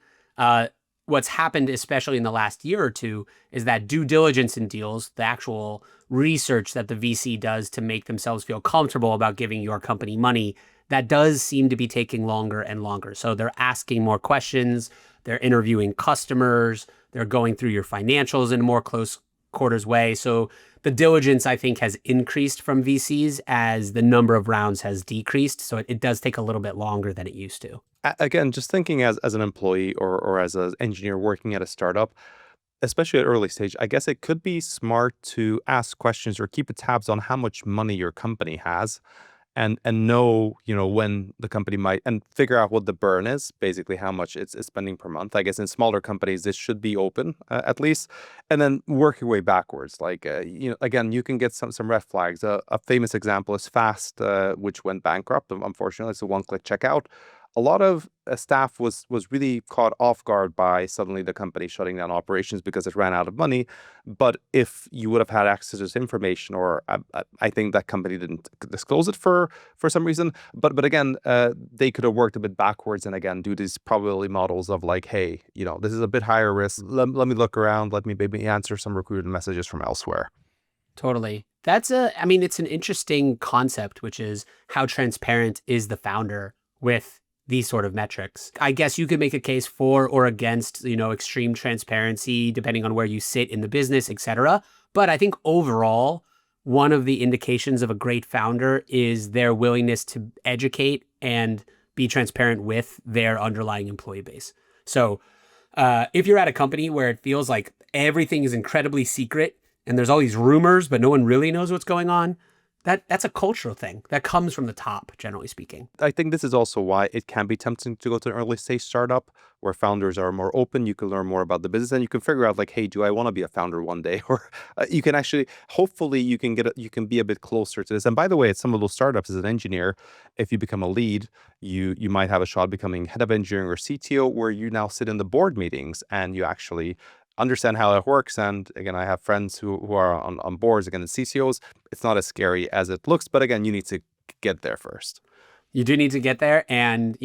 what's happened, especially in the last year or two, is that due diligence in deals, the actual research that the VC does to make themselves feel comfortable about giving your company money, that does seem to be taking longer and longer. So they're asking more questions, they're interviewing customers, they're going through your financials in a more close quarters way. So the diligence, I think, has increased from VCs as the number of rounds has decreased. So it does take a little bit longer than it used to. Again, just thinking as an employee or as an engineer working at a startup, especially at early stage, I guess it could be smart to ask questions or keep tabs on how much money your company has and know, when the company might, and figure out what the burn is, basically how much it's spending per month. I guess in smaller companies, this should be open at least, and then work your way backwards. Like, again, you can get some red flags. A famous example is Fast, which went bankrupt. Unfortunately, it's a one-click checkout. A lot of staff was really caught off guard by suddenly the company shutting down operations because it ran out of money. But if you would have had access to this information, or I think that company didn't disclose it for some reason. But again, they could have worked a bit backwards and again do these probability models of like, hey, this is a bit higher risk. Let me look around. Let me maybe answer some recruited messages from elsewhere. Totally. It's an interesting concept, which is how transparent is the founder with these sort of metrics. I guess you could make a case for or against, extreme transparency, depending on where you sit in the business, etc. But I think overall, one of the indications of a great founder is their willingness to educate and be transparent with their underlying employee base. So if you're at a company where it feels like everything is incredibly secret and there's all these rumors, but no one really knows what's going on, that's a cultural thing that comes from the top, generally speaking. I think this is also why it can be tempting to go to an early stage startup where founders are more open. You can learn more about the business and you can figure out like, hey, do I want to be a founder one day? Or you can actually, hopefully you can be a bit closer to this. And by the way, at some of those startups as an engineer, if you become a lead, you might have a shot becoming head of engineering or CTO, where you now sit in the board meetings and you actually understand how it works. And again, I have friends who are on boards, again, the CCOs. It's not as scary as it looks, but again, you need to get there first. You do need to get there. And,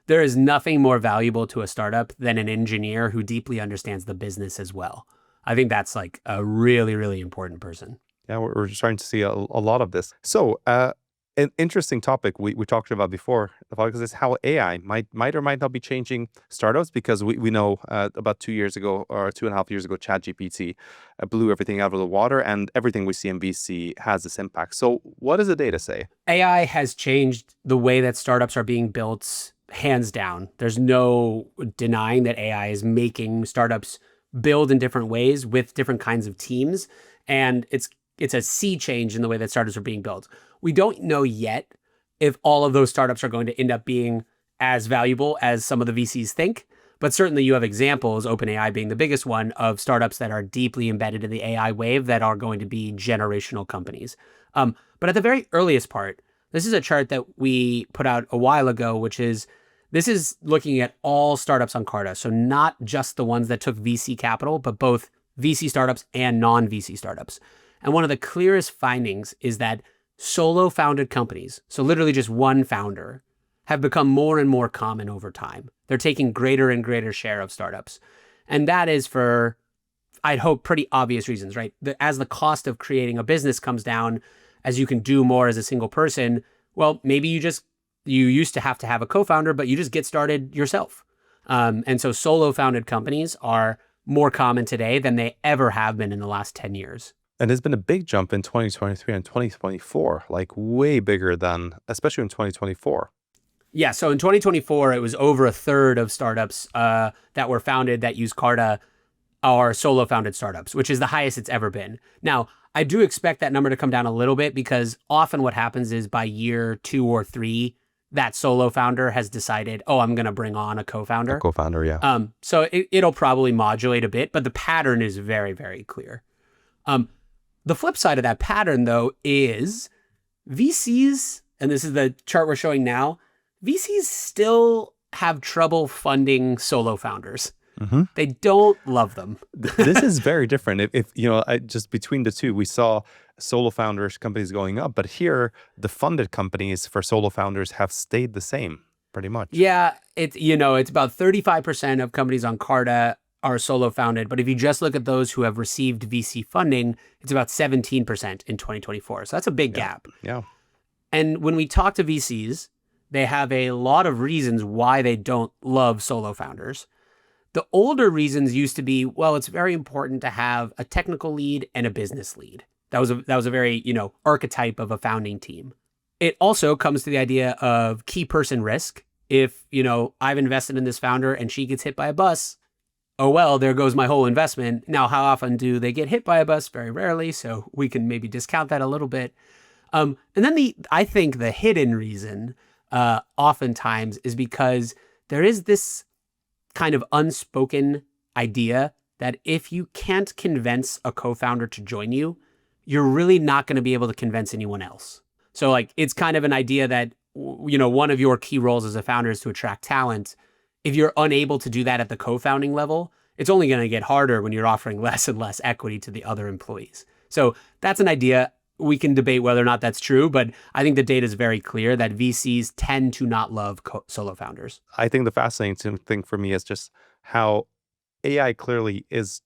there is nothing more valuable to a startup than an engineer who deeply understands the business as well. I think that's like a really, really important person. Yeah, we're starting to see a lot of this. So, an interesting topic we talked about before the podcast is how AI might or might not be changing startups, because we know about 2 years ago or 2.5 years ago, ChatGPT blew everything out of the water, and everything we see in VC has this impact. So, what does the data say? AI has changed the way that startups are being built, hands down. There's no denying that AI is making startups build in different ways with different kinds of teams. And it's a sea change in the way that startups are being built. We don't know yet if all of those startups are going to end up being as valuable as some of the VCs think. But certainly you have examples, OpenAI being the biggest one, of startups that are deeply embedded in the AI wave that are going to be generational companies. But at the very earliest part, this is a chart that we put out a while ago, which is, this is looking at all startups on Carta. So not just the ones that took VC capital, but both VC startups and non-VC startups. And one of the clearest findings is that solo founded companies, so literally just one founder, have become more and more common over time. They're taking greater and greater share of startups. And that is for, I'd hope, pretty obvious reasons, right? As the cost of creating a business comes down, as you can do more as a single person, well, maybe you used to have a co-founder, but you just get started yourself. And so solo founded companies are more common today than they ever have been in the last 10 years. And there's been a big jump in 2023 and 2024, like way bigger than, especially in 2024. Yeah, so in 2024, it was over a third of startups that were founded that use Carta are solo founded startups, which is the highest it's ever been. Now, I do expect that number to come down a little bit, because often what happens is by year 2 or 3, that solo founder has decided, oh, I'm going to bring on a co-founder. A co-founder, yeah. So it'll probably modulate a bit, but the pattern is very, very clear. The flip side of that pattern, though, is VCs, and this is the chart we're showing now, VCs still have trouble funding solo founders. Mm-hmm. They don't love them. This is very different. If just between the two, we saw solo founders companies going up, but here the funded companies for solo founders have stayed the same pretty much. Yeah, it's about 35% of companies on Carta are solo founded, but if you just look at those who have received VC funding, it's about 17% in 2024. So that's a big gap. Yeah. And when we talk to VCs, they have a lot of reasons why they don't love solo founders. The older reasons used to be, well, it's very important to have a technical lead and a business lead. That was a very, archetype of a founding team. It also comes to the idea of key person risk. If, I've invested in this founder and she gets hit by a bus, oh, well, there goes my whole investment. Now, how often do they get hit by a bus? Very rarely. So we can maybe discount that a little bit. And then I think the hidden reason oftentimes is because there is this kind of unspoken idea that if you can't convince a co-founder to join you, you're really not going to be able to convince anyone else. So it's kind of an idea that, one of your key roles as a founder is to attract talent. If you're unable to do that at the co-founding level, it's only going to get harder when you're offering less and less equity to the other employees. So that's an idea. We can debate whether or not that's true, but I think the data is very clear that VCs tend to not love solo founders. I think the fascinating thing for me is just how AI clearly is,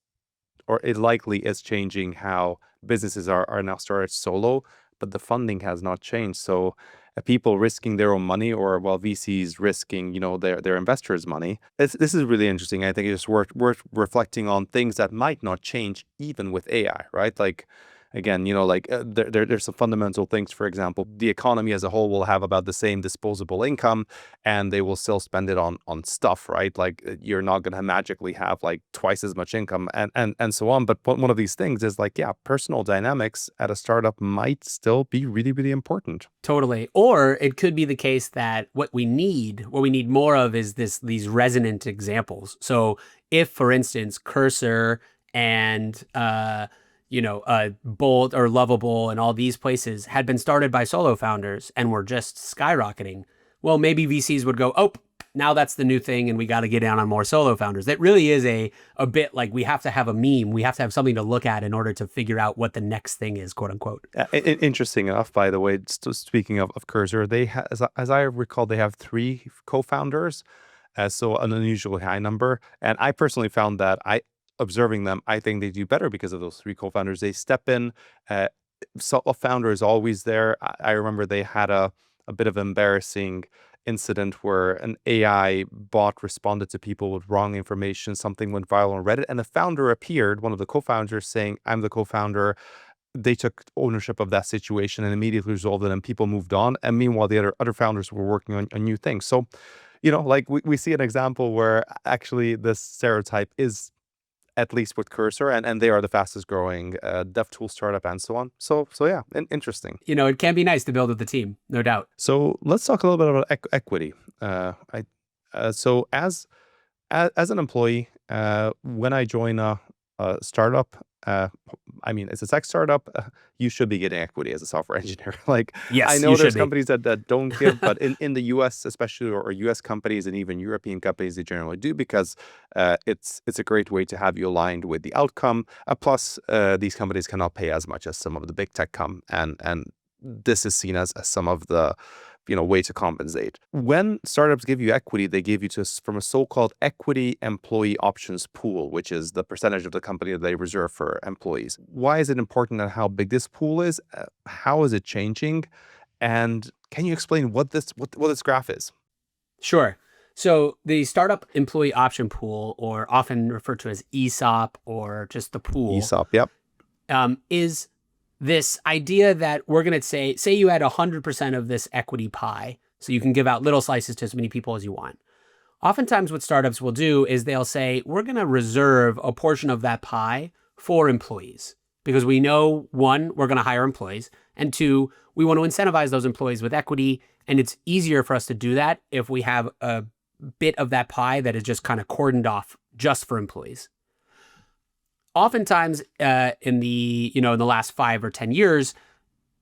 or it likely is, changing how businesses are now started solo, but the funding has not changed. So people risking their own money, or VCs risking, their investors' money. This is really interesting. I think it's worth reflecting on things that might not change even with AI, right? Again, there's some fundamental things. For example, the economy as a whole will have about the same disposable income, and they will still spend it on stuff, right? You're not going to magically have twice as much income and so on. But one of these things is personal dynamics at a startup might still be really, really important. Totally. Or it could be the case that what we need more of is these resonant examples. So if, for instance, Cursor and Bolt or Lovable and all these places had been started by solo founders and were just skyrocketing, well, maybe VCs would go, oh, now that's the new thing and we got to get down on more solo founders. That really is a bit like we have to have a meme. We have to have something to look at in order to figure out what the next thing is, quote unquote. Interesting enough, by the way, speaking of Cursor, as I recall, they have 3 co-founders, so an unusually high number. And I personally found that observing them, I think they do better because of those 3 co-founders. They step in. So a founder is always there. I remember they had a bit of embarrassing incident where an AI bot responded to people with wrong information. Something went viral on Reddit, and the founder appeared, one of the co-founders, saying, "I'm the co-founder." They took ownership of that situation and immediately resolved it, and people moved on. And meanwhile, the other founders were working on new things. So, like we see an example where actually this stereotype is, at least with Cursor, and they are the fastest growing dev tool startup and so on. So yeah, interesting. It can be nice to build with the team, no doubt. So let's talk a little bit about equity. So as an employee, when I join a startup, it's a tech startup, you should be getting equity as a software engineer. Like, yes, I know there's companies that don't give, but in the US especially, or US companies and even European companies, they generally do, because it's a great way to have you aligned with the outcome. Plus, these companies cannot pay as much as some of the big tech and this is seen as some of the way to compensate. When startups give you equity, they give you from a so-called equity employee options pool, which is the percentage of the company that they reserve for employees. Why is it important and how big this pool is? How is it changing? And can you explain what this graph is? Sure. So the startup employee option pool, or often referred to as ESOP or just the pool. ESOP, yep. Is this idea that we're going to say you had 100% of this equity pie, so you can give out little slices to as many people as you want. Oftentimes what startups will do is they'll say, we're going to reserve a portion of that pie for employees because we know, 1, we're going to hire employees, and 2, we want to incentivize those employees with equity. And it's easier for us to do that if we have a bit of that pie that is just kind of cordoned off just for employees. Oftentimes, in the last 5 or 10 years,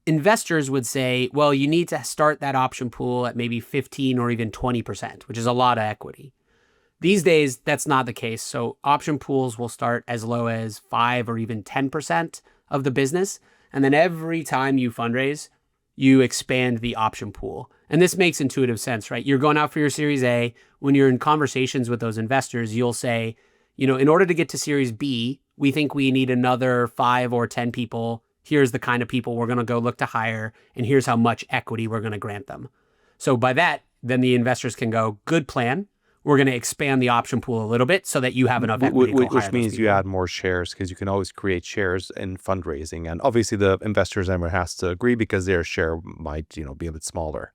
investors would say, well, you need to start that option pool at maybe 15 or even 20%, which is a lot of equity. These days, that's not the case. So option pools will start as low as 5 or even 10% of the business. And then every time you fundraise, you expand the option pool. And this makes intuitive sense, right? You're going out for your Series A. When you're in conversations with those investors, you'll say, in order to get to Series B, we think we need another 5 or 10 people. Here's the kind of people we're going to go look to hire, and here's how much equity we're going to grant them. So by that, then the investors can go, good plan. We're going to expand the option pool a little bit so that you have enough equity to go hire which means you add more shares, because you can always create shares in fundraising. And obviously the investors member has to agree because their share might, be a bit smaller.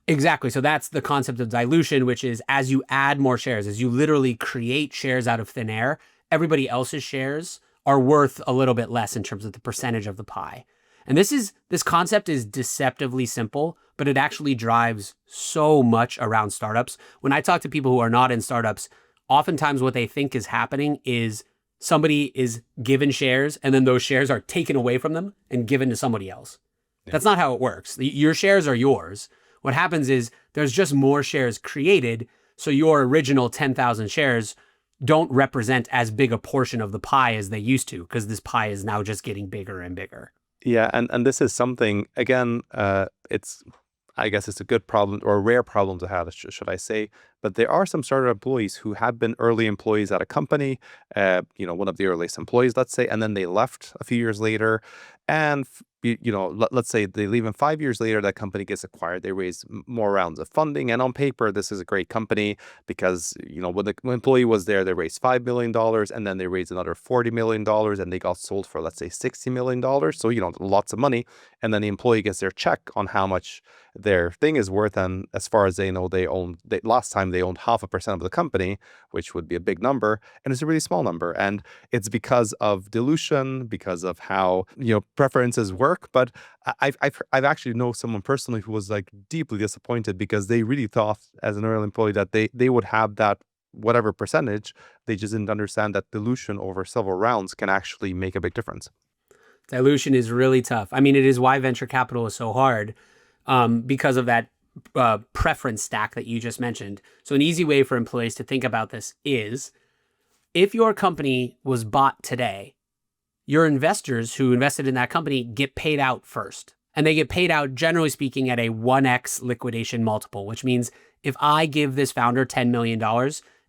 Exactly. So that's the concept of dilution, which is as you add more shares, as you literally create shares out of thin air, everybody else's shares are worth a little bit less in terms of the percentage of the pie. And this concept is deceptively simple, but it actually drives so much around startups. When I talk to people who are not in startups, oftentimes what they think is happening is somebody is given shares and then those shares are taken away from them and given to somebody else. Yeah. That's not how it works. Your shares are yours. What happens is there's just more shares created, so your original 10,000 shares don't represent as big a portion of the pie as they used to, because this pie is now just getting bigger and bigger. Yeah, and this is something, again, I guess it's a good problem, or a rare problem to have, should I say. But there are some startup employees who have been early employees at a company, one of the earliest employees, let's say, and then they left a few years later. And, let's say they leave, and 5 years later, that company gets acquired. They raise more rounds of funding. And on paper, this is a great company because, when the employee was there, they raised $5 million, and then they raised another $40 million, and they got sold for, let's say, $60 million. So, lots of money. And then the employee gets their check on how much their thing is worth. And as far as they know, last time they owned 0.5% of the company, which would be a big number. And it's a really small number. And it's because of dilution, because of how, preferences work. But I've actually know someone personally who was like deeply disappointed because they really thought as an early employee that they would have that whatever percentage. They just didn't understand that dilution over several rounds can actually make a big difference. Dilution is really tough. I mean, it is why venture capital is so hard, because of that preference stack that you just mentioned. So an easy way for employees to think about this is, if your company was bought today, your investors who invested in that company get paid out first. And they get paid out, generally speaking, at a 1x liquidation multiple, which means if I give this founder $10 million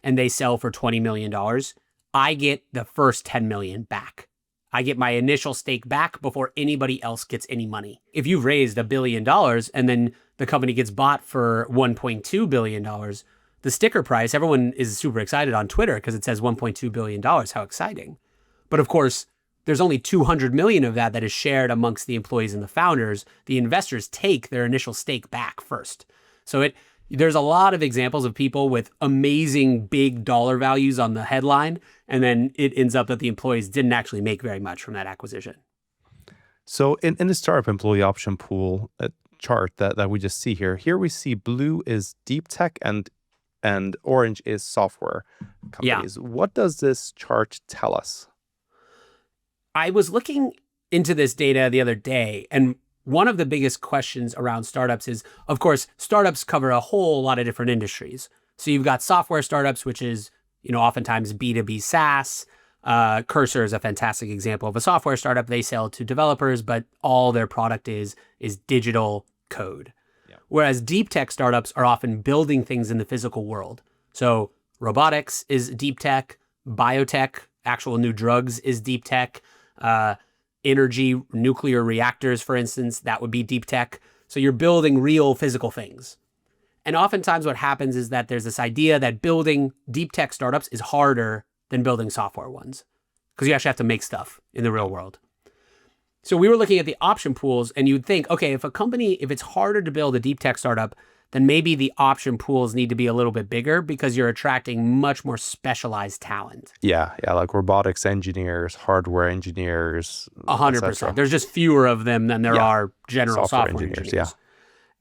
and they sell for $20 million, I get the first $10 million back. I get my initial stake back before anybody else gets any money. If you've raised $1 billion and then the company gets bought for $1.2 billion, the sticker price, everyone is super excited on Twitter because it says $1.2 billion. How exciting. But of course, there's only 200 million of that is shared amongst the employees and the founders. The investors take their initial stake back first. So there's a lot of examples of people with amazing big dollar values on the headline, and then it ends up that the employees didn't actually make very much from that acquisition. So in the startup employee option pool chart that we just see here we see blue is deep tech and orange is software companies. Yeah. What does this chart tell us? I was looking into this data the other day, and one of the biggest questions around startups is, of course, startups cover a whole lot of different industries. So you've got software startups, which is, oftentimes B2B SaaS. Cursor is a fantastic example of a software startup. They sell to developers, but all their product is digital code. Yeah. Whereas deep tech startups are often building things in the physical world. So robotics is deep tech, biotech, actual new drugs is deep tech. Energy, nuclear reactors, for instance, that would be deep tech. So you're building real physical things. And oftentimes what happens is that there's this idea that building deep tech startups is harder than building software ones, because you actually have to make stuff in the real world. So we were looking at the option pools, and you'd think, okay, if it's harder to build a deep tech startup, then maybe the option pools need to be a little bit bigger because you're attracting much more specialized talent. Yeah, like robotics engineers, hardware engineers. 100%. There's just fewer of them than there are general software engineers. Yeah.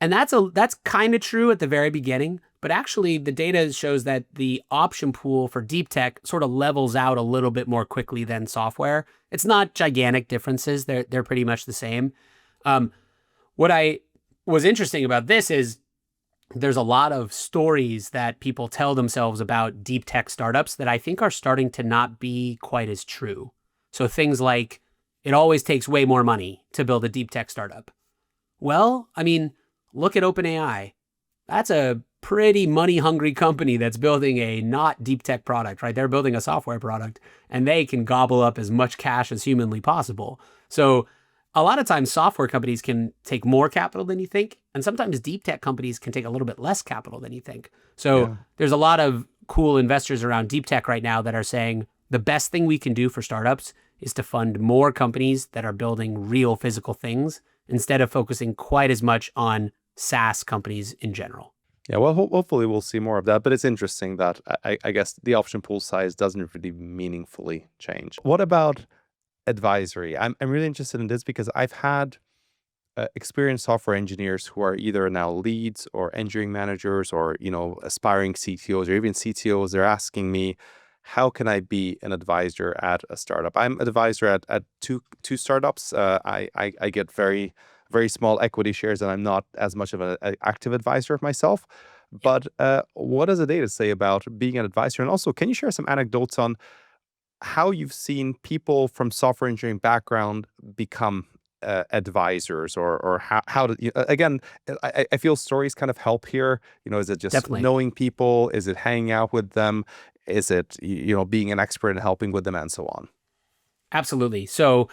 And that's kind of true at the very beginning, but actually the data shows that the option pool for deep tech sort of levels out a little bit more quickly than software. It's not gigantic differences. They're pretty much the same. What was interesting about this is there's a lot of stories that people tell themselves about deep tech startups that I think are starting to not be quite as true. So things like, it always takes way more money to build a deep tech startup. Well, look at OpenAI. That's a pretty money-hungry company that's building a not deep tech product, right? They're building a software product, and they can gobble up as much cash as humanly possible. So a lot of times software companies can take more capital than you think, and sometimes deep tech companies can take a little bit less capital than you think. So there's a lot of cool investors around deep tech right now that are saying the best thing we can do for startups is to fund more companies that are building real physical things instead of focusing quite as much on SaaS companies in general. Yeah, well, hopefully we'll see more of that. But it's interesting that I guess the option pool size doesn't really meaningfully change. What about advisory? I'm really interested in this because I've had experienced software engineers who are either now leads or engineering managers or aspiring CTOs or even CTOs. They're asking me, how can I be an advisor at a startup? I'm an advisor at two startups. I get very small equity shares, and I'm not as much of an active advisor myself. But what does the data say about being an advisor? And also, can you share some anecdotes on how you've seen people from software engineering background become advisors, or how to, again, I feel stories kind of help here. Is it just Definitely knowing people? Is it hanging out with them? Is it, being an expert and helping with them and so on? Absolutely. So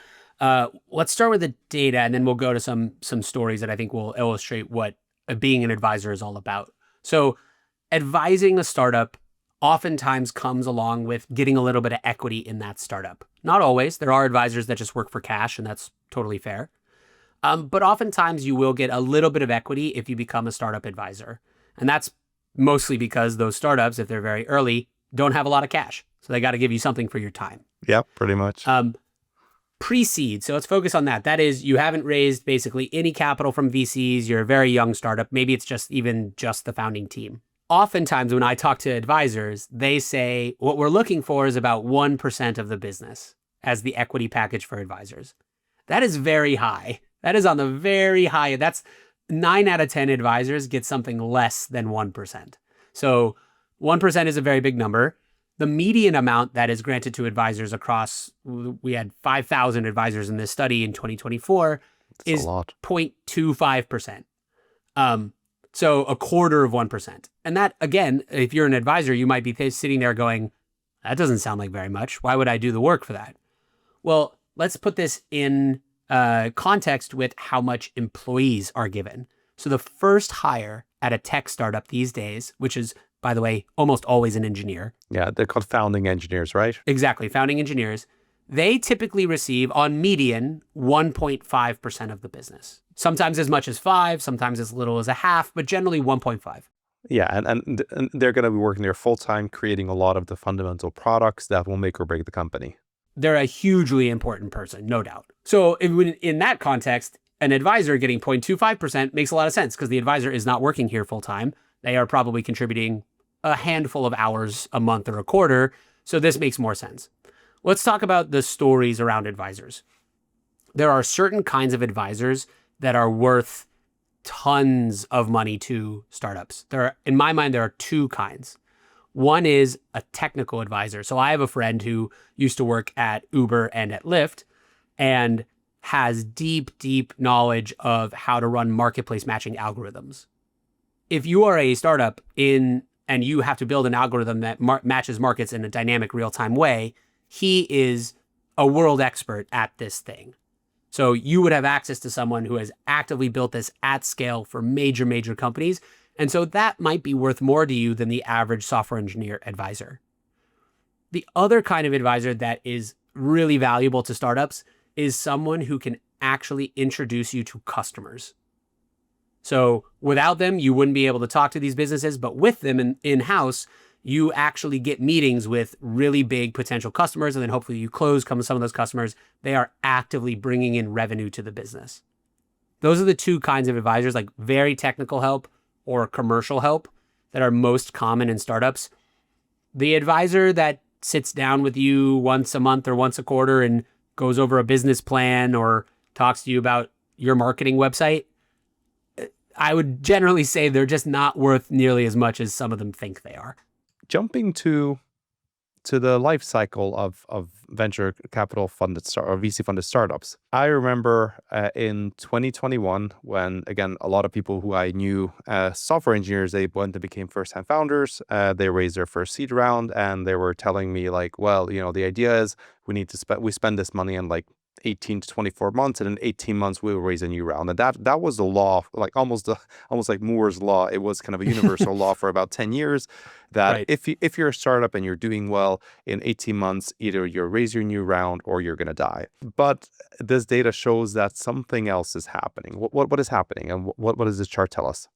let's start with the data, and then we'll go to some stories that I think will illustrate what being an advisor is all about. So advising a startup oftentimes comes along with getting a little bit of equity in that startup. Not always. There are advisors that just work for cash, and that's totally fair. But oftentimes you will get a little bit of equity if you become a startup advisor. And that's mostly because those startups, if they're very early, don't have a lot of cash. So they got to give you something for your time. Yeah, pretty much. Pre-seed. So let's focus on that. That is, you haven't raised basically any capital from VCs. You're a very young startup. Maybe it's just the founding team. Oftentimes when I talk to advisors, they say what we're looking for is about 1% of the business as the equity package for advisors. That is very high. That is on the very high. That's 9 out of 10 advisors get something less than 1%. So 1% is a very big number. The median amount that is granted to advisors across, we had 5,000 advisors in this study in 2024, That's is a lot. 0.25%. So a quarter of 1%. And that, again, if you're an advisor, you might be sitting there going, that doesn't sound like very much. Why would I do the work for that? Well, let's put this in context with how much employees are given. So the first hire at a tech startup these days, which is, by the way, almost always an engineer. Yeah, they're called founding engineers, right? Exactly, founding engineers. They typically receive, on median, 1.5% of the business. Sometimes as much as 5, sometimes as little as a half, but generally 1.5. Yeah, and they're going to be working there full time, creating a lot of the fundamental products that will make or break the company. They're a hugely important person, no doubt. So in that context, an advisor getting 0.25% makes a lot of sense because the advisor is not working here full time. They are probably contributing a handful of hours a month or a quarter. So this makes more sense. Let's talk about the stories around advisors. There are certain kinds of advisors that are worth tons of money to startups. In my mind, there are two kinds. One is a technical advisor. So I have a friend who used to work at Uber and at Lyft and has deep, deep knowledge of how to run marketplace matching algorithms. If you are a startup and you have to build an algorithm that matches markets in a dynamic real-time way, he is a world expert at this thing. So you would have access to someone who has actively built this at scale for major, major companies. And so that might be worth more to you than the average software engineer advisor. The other kind of advisor that is really valuable to startups is someone who can actually introduce you to customers. So without them, you wouldn't be able to talk to these businesses, but with them in-house, you actually get meetings with really big potential customers, and then hopefully you close some of those customers. They are actively bringing in revenue to the business. Those are the two kinds of advisors, like very technical help or commercial help, that are most common in startups. The advisor that sits down with you once a month or once a quarter and goes over a business plan or talks to you about your marketing website, I would generally say they're just not worth nearly as much as some of them think they are. Jumping to the life cycle of venture capital funded or VC funded startups. I remember in 2021 when, again, a lot of people who I knew, software engineers, they went and became first-time founders. They raised their first seed round, and they were telling me like, well, the idea is we spend this money in like 18 to 24 months, and in 18 months we will raise a new round. And that was the law, like almost like Moore's law. It was kind of a universal law for about 10 years that Right. if you're a startup and you're doing well, in 18 months, either you raise your new round or you're going to die. But this data shows that something else is happening. What is happening, and what does this chart tell us?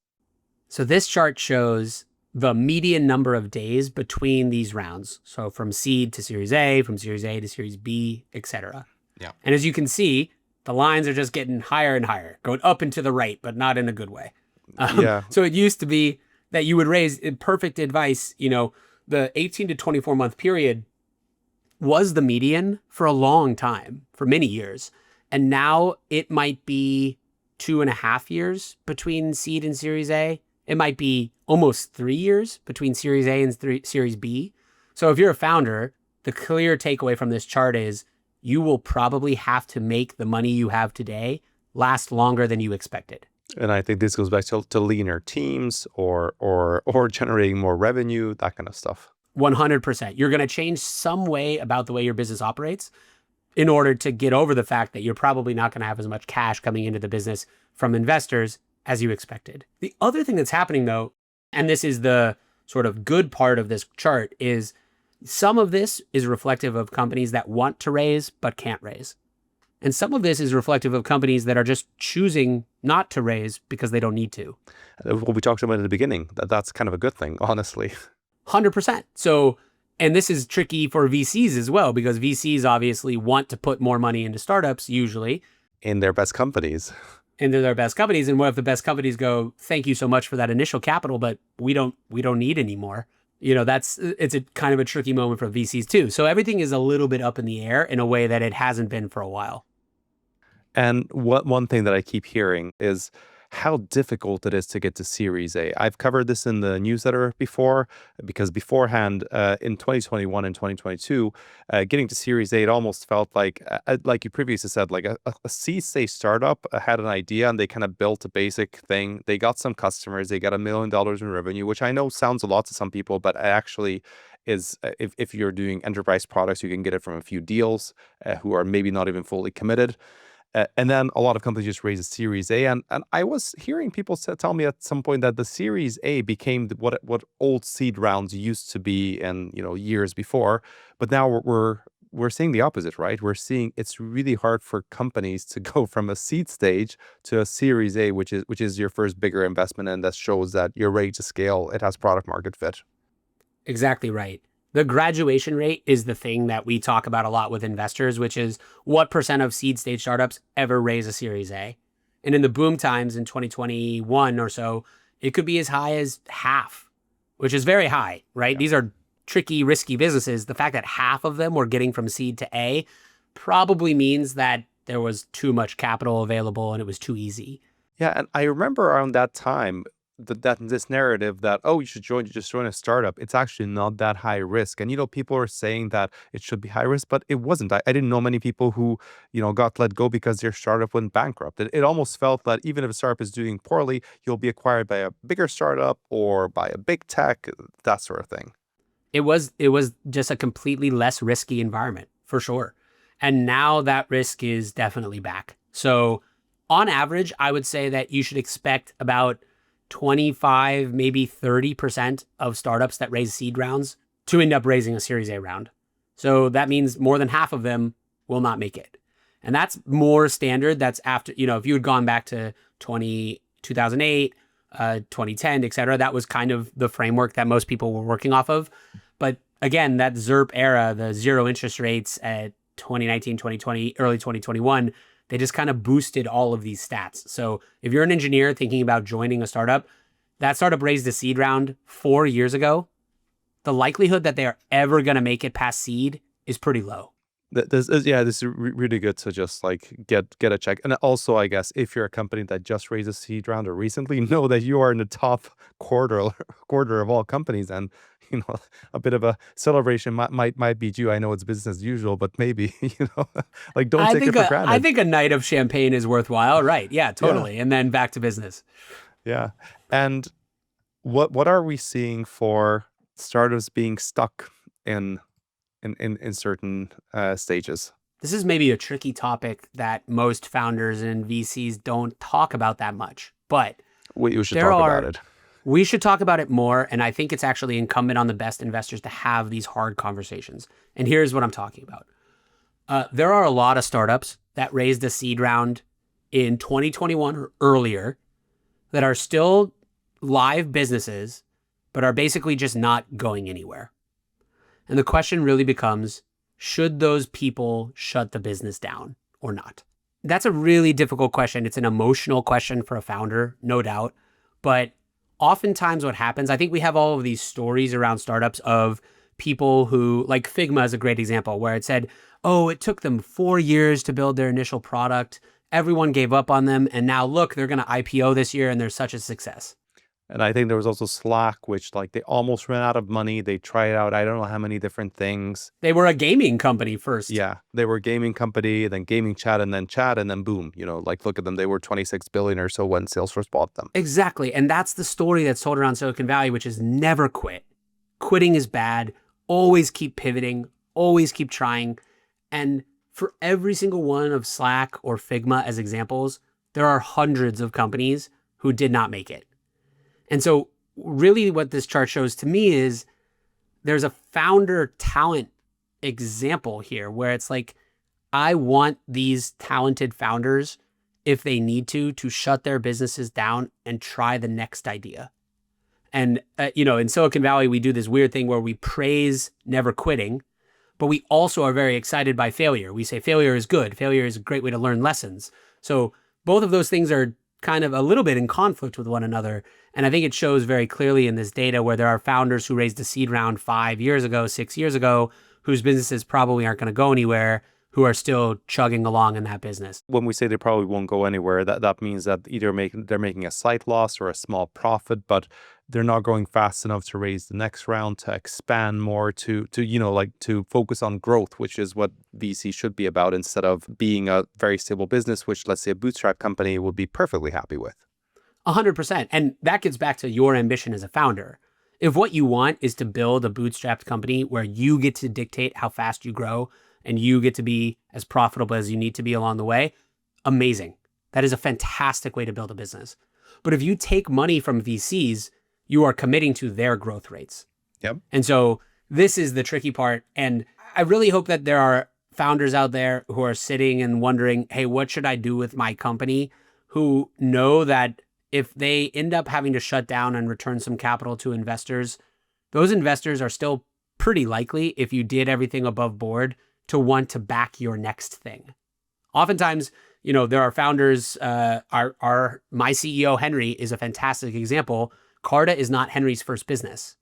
So this chart shows the median number of days between these rounds. So from seed to Series A, from Series A to Series B, etc. Yeah. And as you can see, the lines are just getting higher and higher, going up and to the right, but not in a good way. Yeah. So it used to be that you would raise perfect advice. The 18 to 24 month period was the median for a long time, for many years. And now it might be 2.5 years between seed and Series A. It might be almost 3 years between Series A and Series B. So if you're a founder, the clear takeaway from this chart is you will probably have to make the money you have today last longer than you expected. And I think this goes back to leaner teams or generating more revenue, that kind of stuff. 100%. You're going to change some way about the way your business operates in order to get over the fact that you're probably not going to have as much cash coming into the business from investors as you expected. The other thing that's happening, though, and this is the sort of good part of this chart, is some of this is reflective of companies that want to raise but can't raise. And some of this is reflective of companies that are just choosing not to raise because they don't need to. What we talked about in the beginning, that's kind of a good thing, honestly. 100%. So, and this is tricky for VCs as well, because VCs obviously want to put more money into startups, usually. In their best companies. Into their best companies. And what if the best companies go, thank you so much for that initial capital, but we don't need any more. It's a kind of a tricky moment for VCs too. So everything is a little bit up in the air in a way that it hasn't been for a while. And one thing that I keep hearing is how difficult it is to get to Series A. I've covered this in the newsletter before, because beforehand, in 2021 and 2022, getting to Series A, it almost felt like you previously said, like a seed stage startup had an idea and they kind of built a basic thing. They got some customers, they got $1 million in revenue, which I know sounds a lot to some people, but actually is, if you're doing enterprise products, you can get it from a few deals who are maybe not even fully committed. And then a lot of companies just raise a Series A, and I was hearing people tell me at some point that the Series A became what old seed rounds used to be, in years before. But now we're seeing the opposite, right? We're seeing it's really hard for companies to go from a seed stage to a Series A, which is your first bigger investment, and that shows that you're ready to scale. It has product market fit. Exactly right. The graduation rate is the thing that we talk about a lot with investors, which is what percent of seed stage startups ever raise a Series A. And in the boom times in 2021 or so, it could be as high as half, which is very high, right? Yeah. These are tricky, risky businesses. The fact that half of them were getting from seed to A probably means that there was too much capital available and it was too easy. Yeah, and I remember around that time that this narrative that, oh, you should just join a startup. It's actually not that high risk. And people are saying that it should be high risk, but it wasn't. I didn't know many people who got let go because their startup went bankrupt. It almost felt that even if a startup is doing poorly, you'll be acquired by a bigger startup or by a big tech, that sort of thing. It was just a completely less risky environment for sure. And now that risk is definitely back. So on average, I would say that you should expect about 25, maybe 30% of startups that raise seed rounds to end up raising a Series A round. So that means more than half of them will not make it. And that's more standard. That's after, if you had gone back to 2008, 2010, et cetera, that was kind of the framework that most people were working off of. But again, that ZERP era, the zero interest rates at 2019, 2020, early 2021, they just kind of boosted all of these stats. So if you're an engineer thinking about joining a startup, that startup raised a seed round 4 years ago, the likelihood that they're ever going to make it past seed is pretty low. This is really good to just like get a check. And also, I guess if you're a company that just raised a seed round or recently, know that you are in the top quarter of all companies, and a bit of a celebration might be due. I know it's business as usual, but maybe like don't take it for granted. I think a night of champagne is worthwhile, right? Yeah, totally. Yeah. And then back to business. Yeah. And what are we seeing for startups being stuck in certain stages? This is maybe a tricky topic that most founders and VCs don't talk about that much, but we should talk about it. We should talk about it more, and I think it's actually incumbent on the best investors to have these hard conversations. And here's what I'm talking about. There are a lot of startups that raised a seed round in 2021 or earlier that are still live businesses, but are basically just not going anywhere. And the question really becomes, should those people shut the business down or not? That's a really difficult question. It's an emotional question for a founder, no doubt. But oftentimes what happens, I think we have all of these stories around startups of people who, like Figma is a great example, where it said, oh, it took them 4 years to build their initial product. Everyone gave up on them. And now look, they're going to IPO this year and they're such a success. And I think there was also Slack, which like they almost ran out of money. They tried out, I don't know how many different things. They were a gaming company first. Yeah, they were a gaming company, then gaming chat, and then boom, like look at them. They were 26 billion or so when Salesforce bought them. Exactly. And that's the story that's told around Silicon Valley, which is never quit. Quitting is bad. Always keep pivoting. Always keep trying. And for every single one of Slack or Figma as examples, there are hundreds of companies who did not make it. And so really what this chart shows to me is there's a founder talent example here where it's like, I want these talented founders, if they need to shut their businesses down and try the next idea. And, in Silicon Valley, we do this weird thing where we praise never quitting, but we also are very excited by failure. We say failure is good. Failure is a great way to learn lessons. So both of those things are kind of a little bit in conflict with one another. And I think it shows very clearly in this data where there are founders who raised a seed round 5 years ago, 6 years ago, whose businesses probably aren't going to go anywhere, who are still chugging along in that business. When we say they probably won't go anywhere, that means that either they're making a slight loss or a small profit, but they're not going fast enough to raise the next round, to expand more, to to focus on growth, which is what VC should be about, instead of being a very stable business, which, let's say, a bootstrap company would be perfectly happy with. 100%. And that gets back to your ambition as a founder. If what you want is to build a bootstrapped company where you get to dictate how fast you grow and you get to be as profitable as you need to be along the way, amazing. That is a fantastic way to build a business. But if you take money from VCs, you are committing to their growth rates. Yep. And so this is the tricky part. And I really hope that there are founders out there who are sitting and wondering, hey, what should I do with my company? Who know that if they end up having to shut down and return some capital to investors, those investors are still pretty likely, if you did everything above board, to want to back your next thing. Oftentimes, there are founders, my CEO, Henry, is a fantastic example. Carta is not Henry's first business.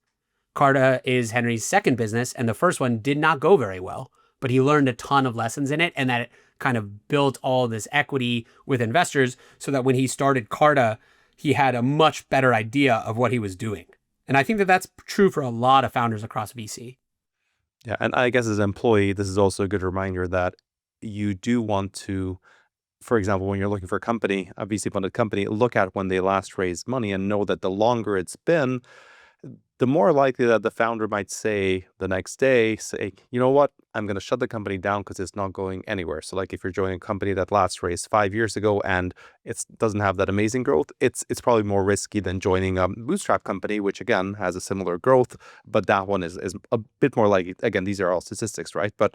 Carta is Henry's second business, and the first one did not go very well, but he learned a ton of lessons in it, and that it kind of built all this equity with investors so that when he started Carta, he had a much better idea of what he was doing. And I think that that's true for a lot of founders across VC. Yeah, and I guess as an employee, this is also a good reminder that you do want to, for example, when you're looking for a company, a VC-funded company, look at when they last raised money and know that the longer it's been, the more likely that the founder might say the next day, you know what, I'm going to shut the company down because it's not going anywhere. So like if you're joining a company that last raised 5 years ago and it doesn't have that amazing growth, it's probably more risky than joining a bootstrap company, which again has a similar growth, but that one is a bit more likely. Again, these are all statistics, right? But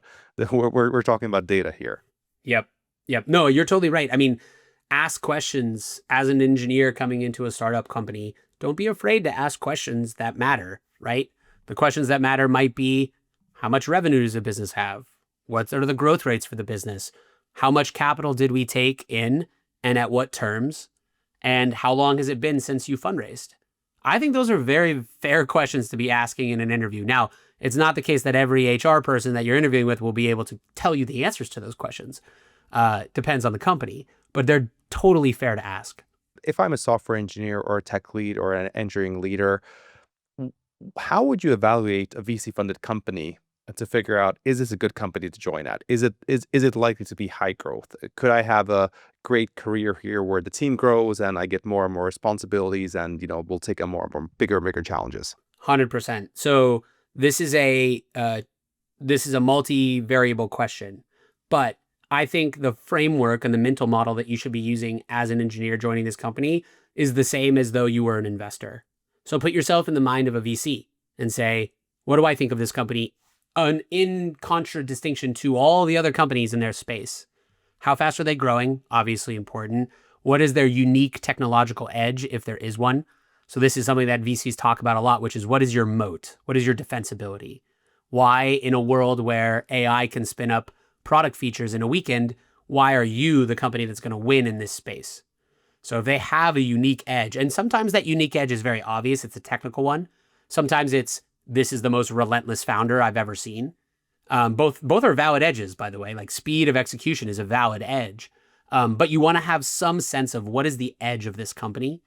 we're talking about data here. Yep. No, you're totally right. I mean, ask questions as an engineer coming into a startup company. Don't be afraid to ask questions that matter, right? The questions that matter might be, how much revenue does the business have? What are the growth rates for the business? How much capital did we take in and at what terms? And how long has it been since you fundraised? I think those are very fair questions to be asking in an interview. Now, it's not the case that every HR person that you're interviewing with will be able to tell you the answers to those questions. Depends on the company, but they're totally fair to ask. If I'm a software engineer or a tech lead or an engineering leader, how would you evaluate a VC-funded company to figure out, is this a good company to join at? Is it likely to be high growth? Could I have a great career here where the team grows and I get more and more responsibilities and, we'll take on more and more bigger and bigger challenges? 100%. So this is a multi-variable question, but I think the framework and the mental model that you should be using as an engineer joining this company is the same as though you were an investor. So put yourself in the mind of a VC and say, what do I think of this company in contradistinction to all the other companies in their space? How fast are they growing? Obviously important. What is their unique technological edge, if there is one? So this is something that VCs talk about a lot, which is, what is your moat? What is your defensibility? Why, in a world where AI can spin up product features in a weekend, why are you the company that's going to win in this space? So if they have a unique edge, and sometimes that unique edge is very obvious, it's a technical one. Sometimes this is the most relentless founder I've ever seen. Both are valid edges, by the way. Like, speed of execution is a valid edge. But you want to have some sense of what is the edge of this company.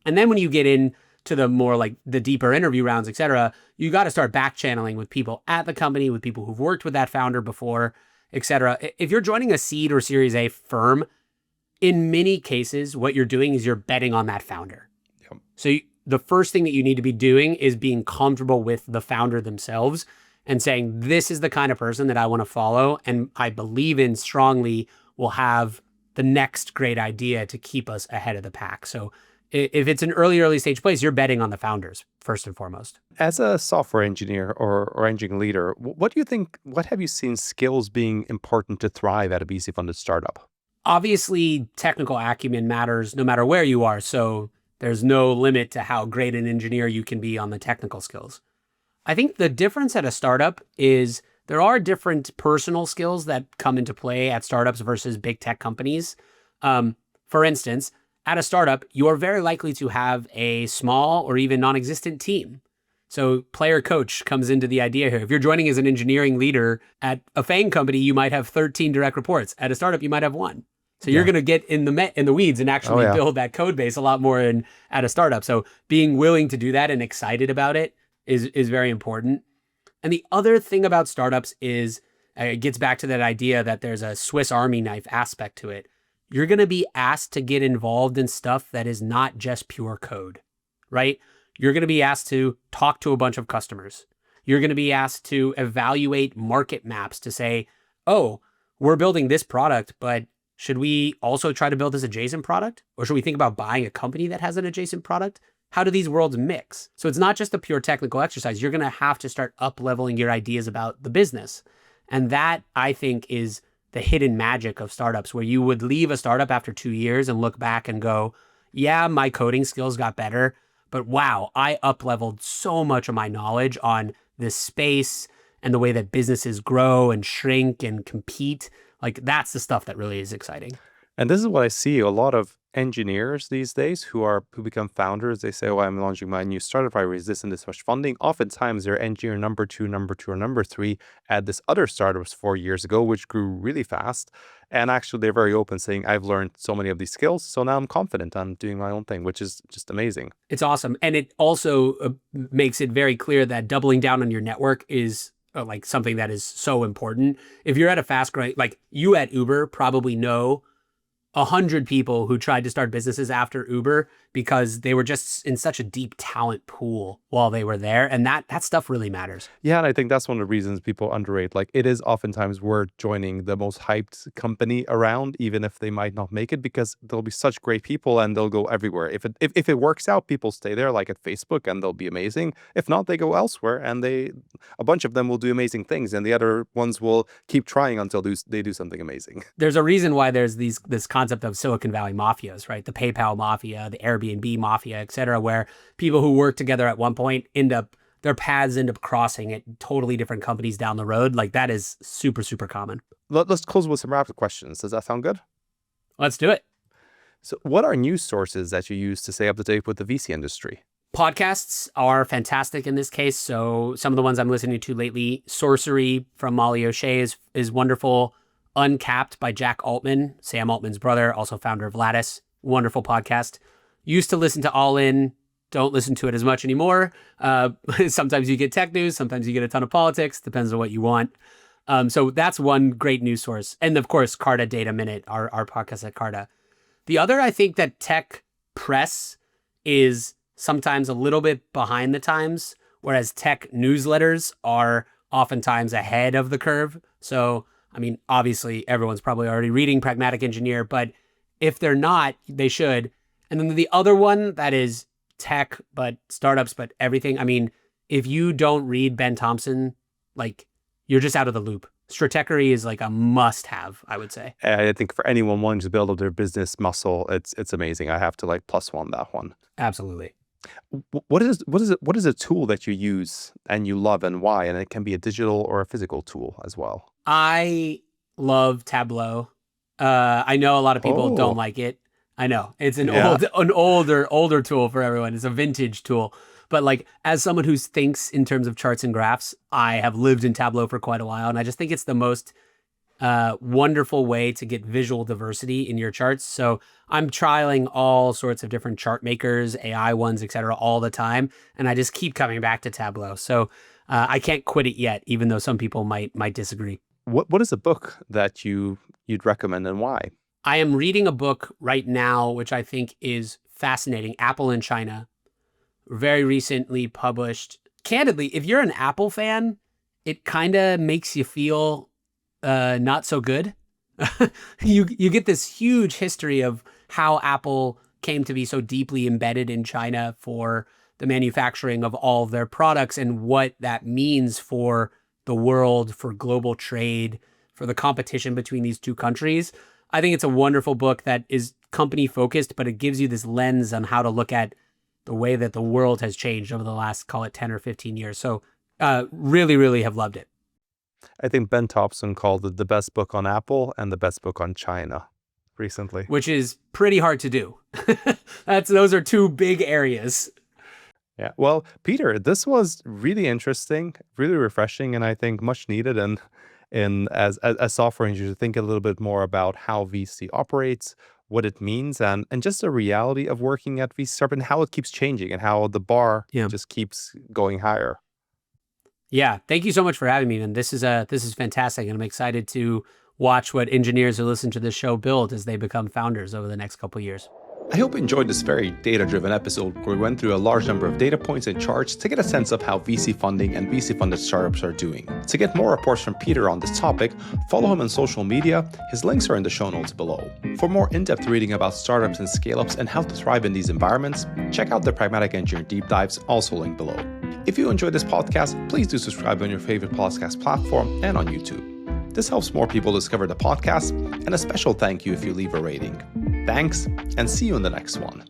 And then when you get into the more like the deeper interview rounds, et cetera, you got to start back channeling with people at the company, with people who've worked with that founder before, et cetera. If you're joining a seed or Series A firm, in many cases, what you're doing is you're betting on that founder. Yep. So the first thing that you need to be doing is being comfortable with the founder themselves and saying, this is the kind of person that I want to follow and I believe in strongly will have the next great idea to keep us ahead of the pack. So if it's an early stage place, you're betting on the founders first and foremost. As a software engineer or engineering leader, what do you think, what have you seen skills being important to thrive at a VC-funded startup? Obviously, technical acumen matters no matter where you are. So there's no limit to how great an engineer you can be on the technical skills. I think the difference at a startup is there are different personal skills that come into play at startups versus big tech companies. For instance, at a startup, you're very likely to have a small or even non-existent team. So player coach comes into the idea here. If you're joining as an engineering leader at a FANG company, you might have 13 direct reports. At a startup, you might have one. So you're going to get in the weeds and actually build that code base a lot more at a startup. So being willing to do that and excited about it is very important. And the other thing about startups is it gets back to that idea that there's a Swiss Army knife aspect to it. You're going to be asked to get involved in stuff that is not just pure code, right? You're going to be asked to talk to a bunch of customers. You're going to be asked to evaluate market maps to say, oh, we're building this product, but should we also try to build this adjacent product? Or should we think about buying a company that has an adjacent product? How do these worlds mix? So it's not just a pure technical exercise. You're going to have to start up-leveling your ideas about the business. And that, I think, is the hidden magic of startups, where you would leave a startup after 2 years and look back and go, yeah, my coding skills got better, but wow, I up-leveled so much of my knowledge on this space and the way that businesses grow and shrink and compete. Like, that's the stuff that really is exciting. And this is what I see a lot of engineers these days who become founders. They say, oh, I'm launching my new startup. I raised this and this much funding. Oftentimes they're engineer number two, or number three at this other startups 4 years ago, which grew really fast. And actually they're very open, saying, I've learned so many of these skills. So now I'm confident I'm doing my own thing, which is just amazing. It's awesome. And it also makes it very clear that doubling down on your network is like something that is so important. If you're at a fast growing, like you at Uber probably know 100 people who tried to start businesses after Uber because they were just in such a deep talent pool while they were there. And that stuff really matters. Yeah, and I think that's one of the reasons people underrate. Like, it is oftentimes worth joining the most hyped company around, even if they might not make it, because there'll be such great people and they'll go everywhere. If it works out, people stay there, like at Facebook, and they'll be amazing. If not, they go elsewhere, and a bunch of them will do amazing things, and the other ones will keep trying until they do something amazing. There's a reason why there's this concept of Silicon Valley mafias, right? The PayPal mafia, the Airbnb mafia, et cetera, where people who work together at one point their paths end up crossing at totally different companies down the road. Like, that is super, super common. Let's close with some rapid questions. Does that sound good? Let's do it. So what are news sources that you use to stay up to date with the VC industry? Podcasts are fantastic in this case. So some of the ones I'm listening to lately, Sorcery from Molly O'Shea is wonderful. Uncapped by Jack Altman, Sam Altman's brother, also founder of Lattice. Wonderful podcast. Used to listen to All In. Don't listen to it as much anymore. Sometimes you get tech news. Sometimes you get a ton of politics. Depends on what you want. So that's one great news source. And of course, Carta Data Minute, our podcast at Carta. The other, I think that tech press is sometimes a little bit behind the times, whereas tech newsletters are oftentimes ahead of the curve. So, I mean, obviously, everyone's probably already reading Pragmatic Engineer, but if they're not, they should. And then the other one that is tech, but startups, but everything. I mean, if you don't read Ben Thompson, like, you're just out of the loop. Stratechery is like a must-have, I would say. I think for anyone wanting to build up their business muscle, it's amazing. I have to like +1 that one. Absolutely. What is a tool that you use and you love, and why? And it can be a digital or a physical tool as well. I love Tableau. I know a lot of people don't like it. I know it's an older tool for everyone. It's a vintage tool. But like, as someone who thinks in terms of charts and graphs, I have lived in Tableau for quite a while, and I just think it's the most wonderful way to get visual diversity in your charts. So I'm trialing all sorts of different chart makers, AI ones, et cetera, all the time, and I just keep coming back to Tableau. So I can't quit it yet, even though some people might disagree. What is a book that you'd recommend, and why? I am reading a book right now, which I think is fascinating. Apple in China. Very recently published. Candidly, if you're an Apple fan, it kind of makes you feel not so good. You get this huge history of how Apple came to be so deeply embedded in China for the manufacturing of all of their products, and what that means for the world, for global trade, for the competition between these two countries. I think it's a wonderful book that is company focused, but it gives you this lens on how to look at the way that the world has changed over the last, call it 10 or 15 years. So really, really have loved it. I think Ben Thompson called it the best book on Apple and the best book on China recently. Which is pretty hard to do. Those are two big areas. Yeah. Well, Peter, this was really interesting, really refreshing, and I think much needed. And in as software engineers, to think a little bit more about how VC operates, what it means, and just the reality of working at VC startup and how it keeps changing and how the bar Yeah. just keeps going higher. Yeah. Thank you so much for having me. And this is fantastic. And I'm excited to watch what engineers who listen to this show build as they become founders over the next couple of years. I hope you enjoyed this very data-driven episode where we went through a large number of data points and charts to get a sense of how VC funding and VC-funded startups are doing. To get more reports from Peter on this topic, follow him on social media. His links are in the show notes below. For more in-depth reading about startups and scale-ups and how to thrive in these environments, check out the Pragmatic Engineer deep dives, also linked below. If you enjoyed this podcast, please do subscribe on your favorite podcast platform and on YouTube. This helps more people discover the podcast, and a special thank you if you leave a rating. Thanks, and see you in the next one.